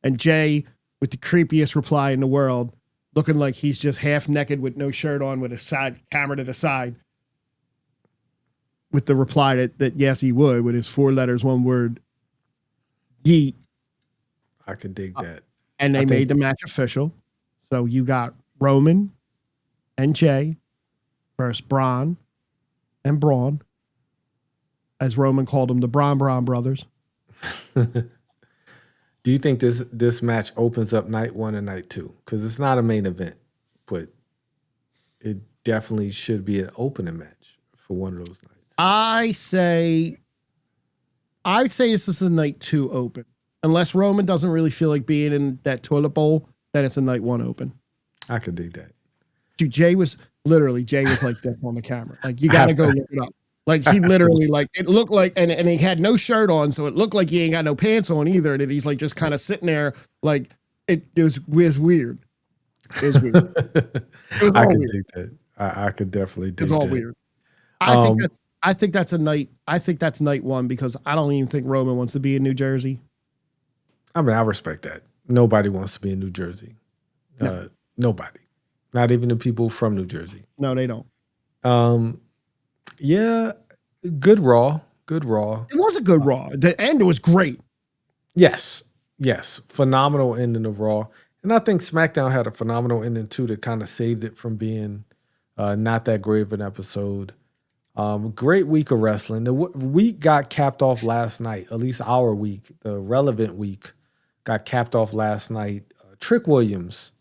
And Jay, with the creepiest reply in the world, looking like he's just half naked with no shirt on, with a side camera to the side, with the reply that yes, he would, with his 4 letters, 1 word, yeet. I could dig that. And they made the match official. So you got Roman and Jay versus Braun and Braun, as Roman called them, the Braun brothers. Do you think this match opens up night 1 and night 2? Because it's not a main event, but it definitely should be an opening match for one of those nights. I'd say this is a night 2 open. Unless Roman doesn't really feel like being in that toilet bowl, then it's a night 1 open. I could dig that. Dude, Jay was like this on the camera. Like, you got to go look it up. Like, he literally, like, it looked like, and he had no shirt on, so it looked like he ain't got no pants on either. And he's like just kind of sitting there, like, it was weird. It was weird. I could dig that. I could definitely dig that. It's all weird. I I think that's night one because I don't even think Roman wants to be in New Jersey. I mean, I respect that. Nobody wants to be in New Jersey. No. Nobody. Not even the people from New Jersey. No, they don't. Yeah, good Raw. Good Raw. It was a good Raw. The end was great. Yes. Phenomenal ending of Raw. And I think SmackDown had a phenomenal ending too that kind of saved it from being not that great of an episode. Great week of wrestling. The week got capped off last night, at least our week, the relevant week got capped off last night. Trick Williams,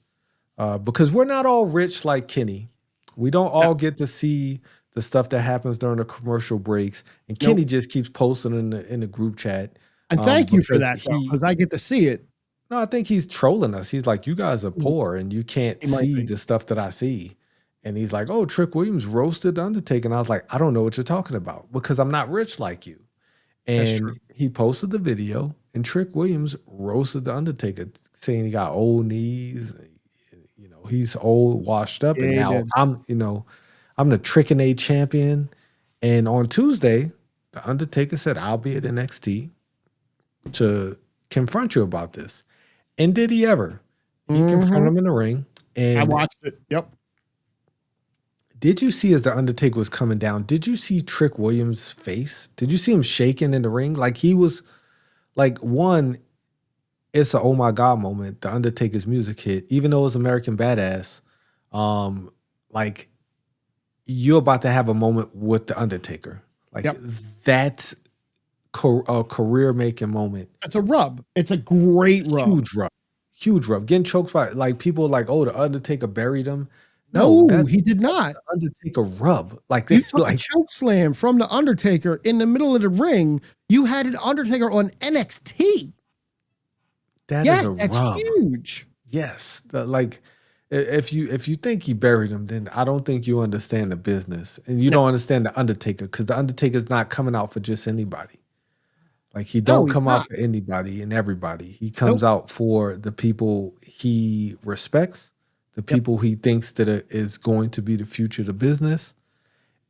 because we're not all rich like Kenny. We don't all get to see the stuff that happens during the commercial breaks. And Kenny just keeps posting in the group chat. And thank you for that, because I get to see it. No, I think he's trolling us. He's like, you guys are poor and you can't see the stuff that I see. And he's like, oh, Trick Williams roasted The Undertaker. And I was like, I don't know what you're talking about because I'm not rich like you. And he posted the video and Trick Williams roasted The Undertaker, saying he got old knees. You know, he's old, washed up. And now I'm the Trick and A champion. And on Tuesday, The Undertaker said, I'll be at NXT to confront you about this. And did he ever? He confronted him in the ring. And I watched it. Yep. Did you see as The Undertaker was coming down, did you see Trick Williams' face? Did you see him shaking in the ring? Like he was like, one, it's a oh my God moment. The Undertaker's music hit, even though it was American Badass. Like you're about to have a moment with The Undertaker. Like that's a career-making moment. It's a rub. It's a great rub. Huge rub. Getting choked by, like, people are like, oh, The Undertaker buried him. No, he did not. The Undertaker rub. Like, you took a choke slam from The Undertaker in the middle of the ring. You had an Undertaker on NXT. That's rub. Huge. Yes. If you think he buried him, then I don't think you understand the business. And you don't understand The Undertaker, because The Undertaker's not coming out for just anybody. Like, he don't come out for anybody and everybody. He comes out for the people he respects, the people he thinks that is going to be the future of the business.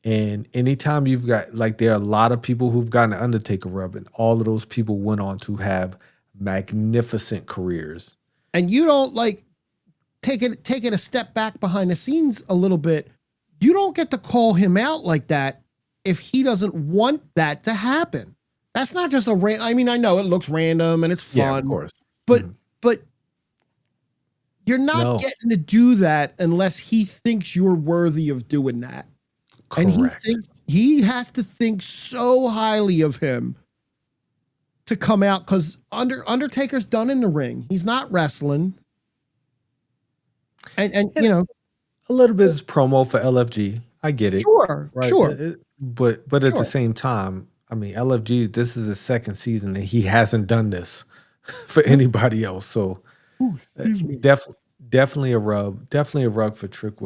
And anytime you've got, like, there are a lot of people who've gotten an Undertaker rub, and all of those people went on to have magnificent careers. And you don't, like, take it a step back behind the scenes a little bit. You don't get to call him out like that if he doesn't want that to happen. That's not just I mean, I know it looks random and it's fun. Yeah, of course. But you're not getting to do that unless he thinks you're worthy of doing that. Correct. And he has to think so highly of him to come out, because Undertaker's done in the ring. He's not wrestling. And you know, a little bit is promo for LFG. I get it. Sure. But at the same time, I mean, LFG, this is his second season and he hasn't done this for anybody else. So definitely a rub. Definitely a rub for Trick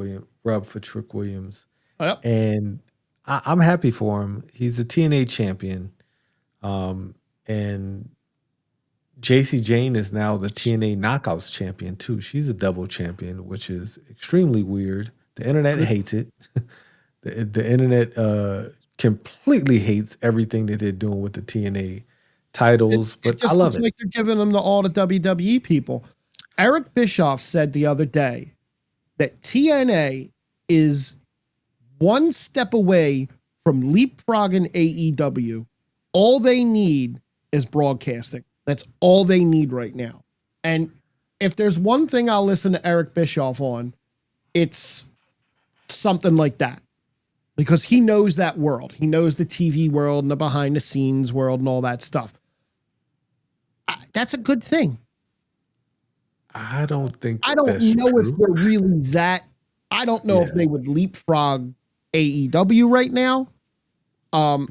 Williams. Yep. And I'm happy for him. He's a TNA champion. And JC Jane is now the TNA Knockouts champion too. She's a double champion, which is extremely weird. The internet hates it. The internet completely hates everything that they're doing with the TNA titles, but I love it. Like they're giving them to all the WWE people. Eric Bischoff said the other day that TNA is one step away from leapfrogging AEW. All they need is broadcasting. That's all they need right now. And if there's one thing I'll listen to Eric Bischoff on, it's something like that. Because he knows that world. He knows the TV world and the behind the scenes world and all that stuff. That's a good thing. I don't know if they're really that. I don't know if they would leapfrog AEW right now. I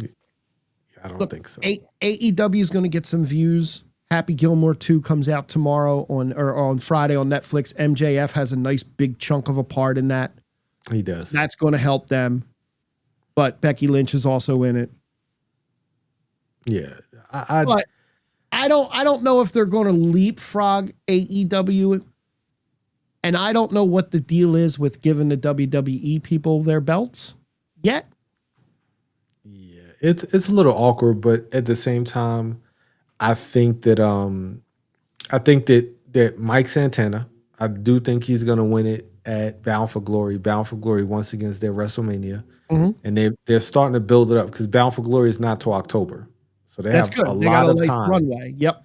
don't think so. AEW is going to get some views. Happy Gilmore 2 comes out tomorrow on Friday on Netflix. MJF has a nice big chunk of a part in that. He does. That's going to help them. But Becky Lynch is also in it. Yeah. But I don't know if they're going to leapfrog AEW. And I don't know what the deal is with giving the WWE people their belts yet. Yeah. it's a little awkward, but at the same time, I think that I think that Mike Santana, I do think he's gonna win it at Bound for Glory. Bound for Glory once again is their WrestleMania, Mhm. and they're starting to build it up because Bound for Glory is not till October, so they That's have a good. They got lot a of nice time. runway. Yep.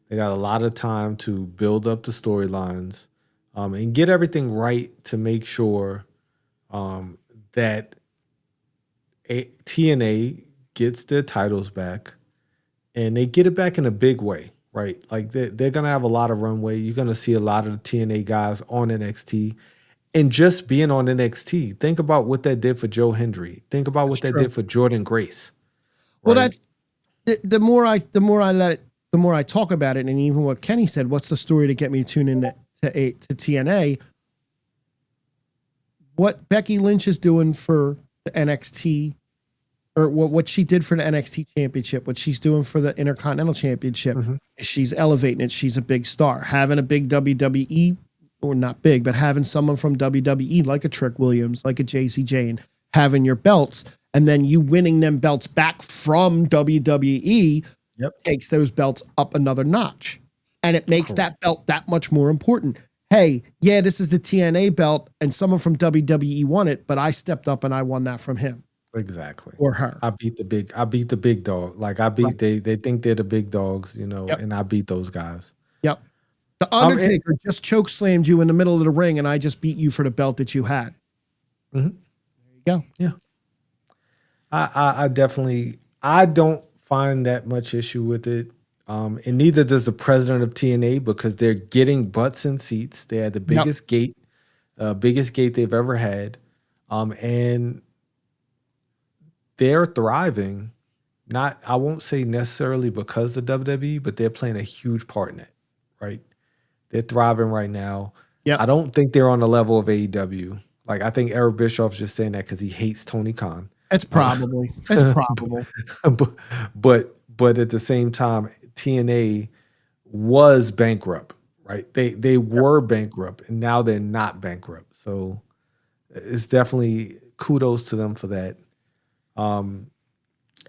They got a lot of time to build up the storylines, and get everything right to make sure um, that TNA gets their titles back and they get it back in a big way, right? Like they're going to have a lot of runway. You're going to see a lot of the TNA guys on NXT and just being on NXT. Think about what that did for Joe Hendry. Think about That's what that true. did for Jordan Grace, Well, right? that's the more I let it, the more I talk about it, and even what Kenny said. What's the story to get me to tune in to TNA? What Becky Lynch is doing for the NXT, or what she did for the NXT Championship, what she's doing for the Intercontinental Championship, Mhm. she's elevating it. She's a big star. Having a big WWE, or not big, but having someone from WWE like a Trick Williams, like a JC Jane, having your belts, and then you winning them belts back from WWE Yep. takes those belts up another notch. And it makes Correct. that belt that much more important. Hey, yeah, this is the TNA belt, and someone from WWE won it, but I stepped up and I won that from him Exactly. or her. I beat the big dog. Like Right. they think they're the big dogs, Yep. and I beat those guys. Yep. The Um, it, Undertaker just choke slammed you in the middle of the ring, and I just beat you for the belt that you had. mhm. There you go. Yeah. I definitely I don't find that much issue with it. And neither does the president of TNA because they're getting butts and seats. They had the Yep. biggest gate they've ever had. And they're thriving. Not I won't say necessarily because of WWE, but they're playing a huge part in it, right? They're thriving right now. Yep. I don't think they're on the level of AEW. Like I think Eric Bischoff's just saying that because he hates Tony Khan. It's probably. It's probable. but at the same time, TNA was bankrupt, right? They were bankrupt, and now they're not bankrupt. So it's definitely kudos to them for that. Um,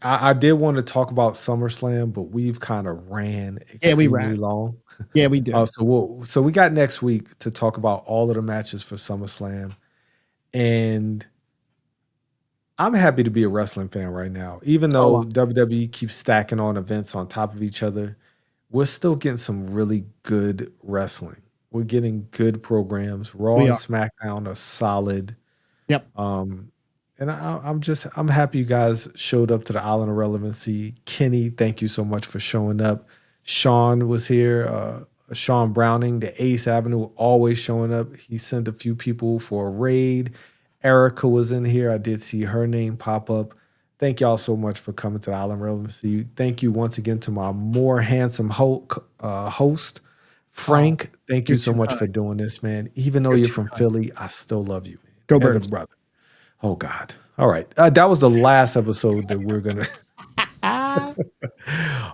I did want to talk about SummerSlam, but we've kind of ran Yeah, we extremely ran. long. Yeah, we did. So we got next week to talk about all of the matches for SummerSlam, and I'm happy to be a wrestling fan right now. Even So, though WWE keeps stacking on events on top of each other, we're still getting some really good wrestling. We're getting good programs. Raw we and are. SmackDown are solid. Yep. And I'm happy you guys showed up to the Island of Relevancy. Kenny, thank you so much for showing up. Sean was here. Sean Browning, the Ace Avenue, always showing up. He sent a few people for a raid. Erica was in here. I did see her name pop up. Thank y'all so much for coming to the Island of Relevancy. Thank you once again to my more handsome host, Frank. Thank you you're so too much kind. for doing this, man. Even though You're you're too from kind. Philly, I still love you, man, Go as a Birds. brother. Oh God. All right. That was the last episode that we're gonna.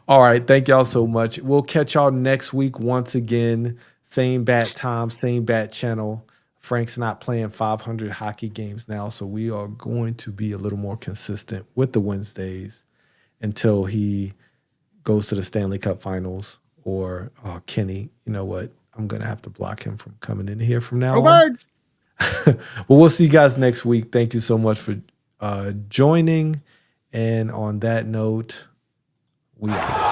All right. Thank y'all so much. We'll catch y'all next week once again. Same bat time, same bat channel. Frank's not playing 500 hockey games now, so we are going to be a little more consistent with the Wednesdays until he goes to the Stanley Cup Finals. Or Kenny, you know what? I'm gonna have to block him from coming in here from now Go on. Birds. Well, we'll see you guys next week. Thank you so much for joining. And on that note, we are.